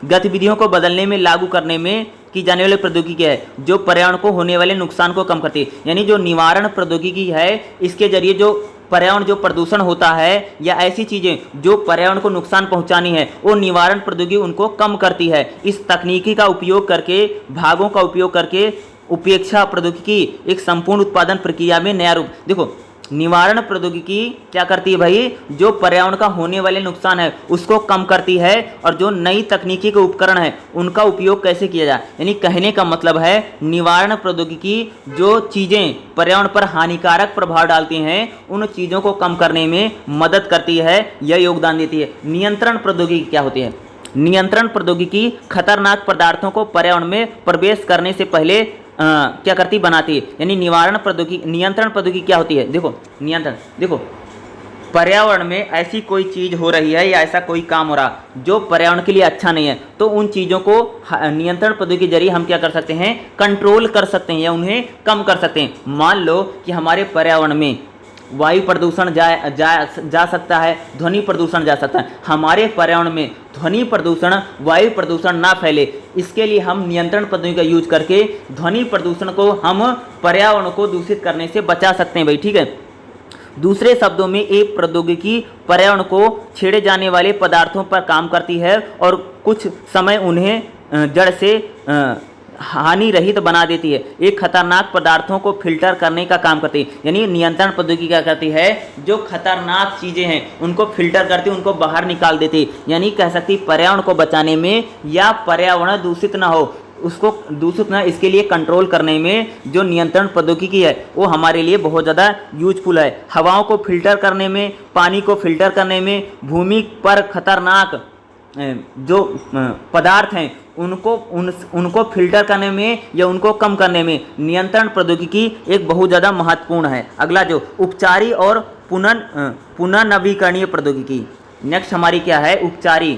गतिविधियों को बदलने में, लागू करने में की जाने वाली प्रौद्योगिकी है जो पर्यावरण को होने वाले नुकसान को कम करती है। यानी जो निवारण प्रौद्योगिकी है, इसके जरिए जो पर्यावरण जो प्रदूषण होता है या ऐसी चीज़ें जो पर्यावरण को नुकसान पहुंचानी है, वो निवारण प्रौद्योगिकी उनको कम करती है। इस तकनीकी का उपयोग करके, भागों का उपयोग करके उपेक्षा प्रौद्योगिकी एक संपूर्ण उत्पादन प्रक्रिया में नया रूप। देखो निवारण प्रौद्योगिकी क्या करती है भाई, जो पर्यावरण का होने वाले नुकसान है उसको कम करती है, और जो नई तकनीकी के उपकरण है उनका उपयोग कैसे किया जाए। यानी कहने का मतलब है निवारण प्रौद्योगिकी जो चीज़ें पर्यावरण पर हानिकारक प्रभाव डालती हैं उन चीज़ों को कम करने में मदद करती है, यह योगदान देती है। नियंत्रण प्रौद्योगिकी क्या होती है। नियंत्रण प्रौद्योगिकी खतरनाक पदार्थों को पर्यावरण में प्रवेश करने से पहले क्या करती, बनाती है। यानी निवारण प्रौद्योगिकी, नियंत्रण प्रौद्योगिकी क्या होती है। देखो नियंत्रण, देखो पर्यावरण में ऐसी कोई चीज़ हो रही है या ऐसा कोई काम हो रहा जो पर्यावरण के लिए अच्छा नहीं है, तो उन चीज़ों को नियंत्रण पद्धति के जरिए हम क्या कर सकते हैं, कंट्रोल कर सकते हैं या उन्हें कम कर सकते हैं। मान लो कि हमारे पर्यावरण में वायु प्रदूषण जा सकता है, ध्वनि प्रदूषण जा सकता है। हमारे पर्यावरण में ध्वनि प्रदूषण, वायु प्रदूषण ना फैले, इसके लिए हम नियंत्रण पद्धति का यूज करके ध्वनि प्रदूषण को हम पर्यावरण को दूषित करने से बचा सकते हैं भाई, ठीक है। दूसरे शब्दों में एक प्रौद्योगिकी पर्यावरण को छेड़े जाने वाले पदार्थों पर काम करती है और कुछ समय उन्हें जड़ से हानि रहित बना देती है। एक खतरनाक पदार्थों को फिल्टर करने का काम करती है। यानी नियंत्रण पद्धति क्या करती है, जो खतरनाक चीज़ें हैं उनको फिल्टर करती है, उनको बाहर निकाल देती है। यानी कह सकती है पर्यावरण को बचाने में या पर्यावरण दूषित ना हो, उसको दूषित ना, इसके लिए कंट्रोल करने में जो नियंत्रण प्रौद्योगिकी है वो हमारे लिए बहुत ज़्यादा यूजफुल है। हवाओं को फिल्टर करने में, पानी को फिल्टर करने में, भूमि पर खतरनाक जो पदार्थ हैं उनको फिल्टर करने में या उनको कम करने में नियंत्रण प्रौद्योगिकी एक बहुत ज़्यादा महत्वपूर्ण है। अगला जो उपचारी और पुनर्नवीकरणीय प्रौद्योगिकी, नेक्स्ट हमारी क्या है, उपचारी।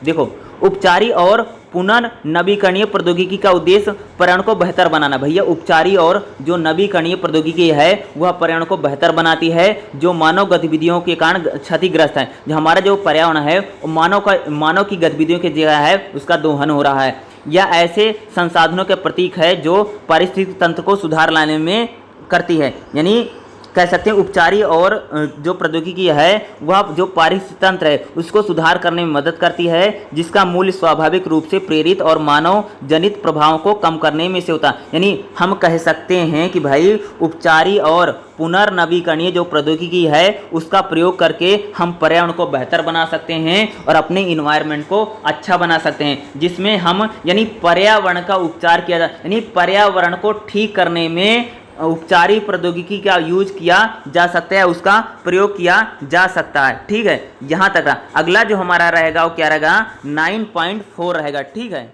देखो उपचारी और पुनर्नवीकरणीय प्रौद्योगिकी का उद्देश्य पर्यावरण को बेहतर बनाना। भैया उपचारी और जो नवीकरणीय प्रौद्योगिकी है वह पर्यावरण को बेहतर बनाती है, जो मानव गतिविधियों के कारण क्षतिग्रस्त है। जो हमारा जो पर्यावरण है मानव की गतिविधियों की जगह है उसका दोहन हो रहा है, या ऐसे संसाधनों के प्रतीक है जो पारिस्थितिक तंत्र को सुधार लाने में करती है। यानी कह सकते हैं उपचारी और जो प्रौद्योगिकी है वह जो पारिस्थितिक तंत्र है उसको सुधार करने में मदद करती है, जिसका मूल्य स्वाभाविक रूप से प्रेरित और मानव जनित प्रभावों को कम करने में से होता है। यानी हम कह सकते हैं कि भाई उपचारी और पुनर्नवीकरणीय जो प्रौद्योगिकी है उसका प्रयोग करके हम पर्यावरण को बेहतर बना सकते हैं और अपने इन्वायरमेंट को अच्छा बना सकते हैं, जिसमें हम यानी पर्यावरण का उपचार किया जाए। यानी पर्यावरण को ठीक करने में उपचारी प्रौद्योगिकी का यूज किया जा सकता है, उसका प्रयोग किया जा सकता है, ठीक है। यहाँ तक रहा। अगला जो हमारा रहेगा वो क्या रहेगा, 9.4 रहेगा, ठीक है।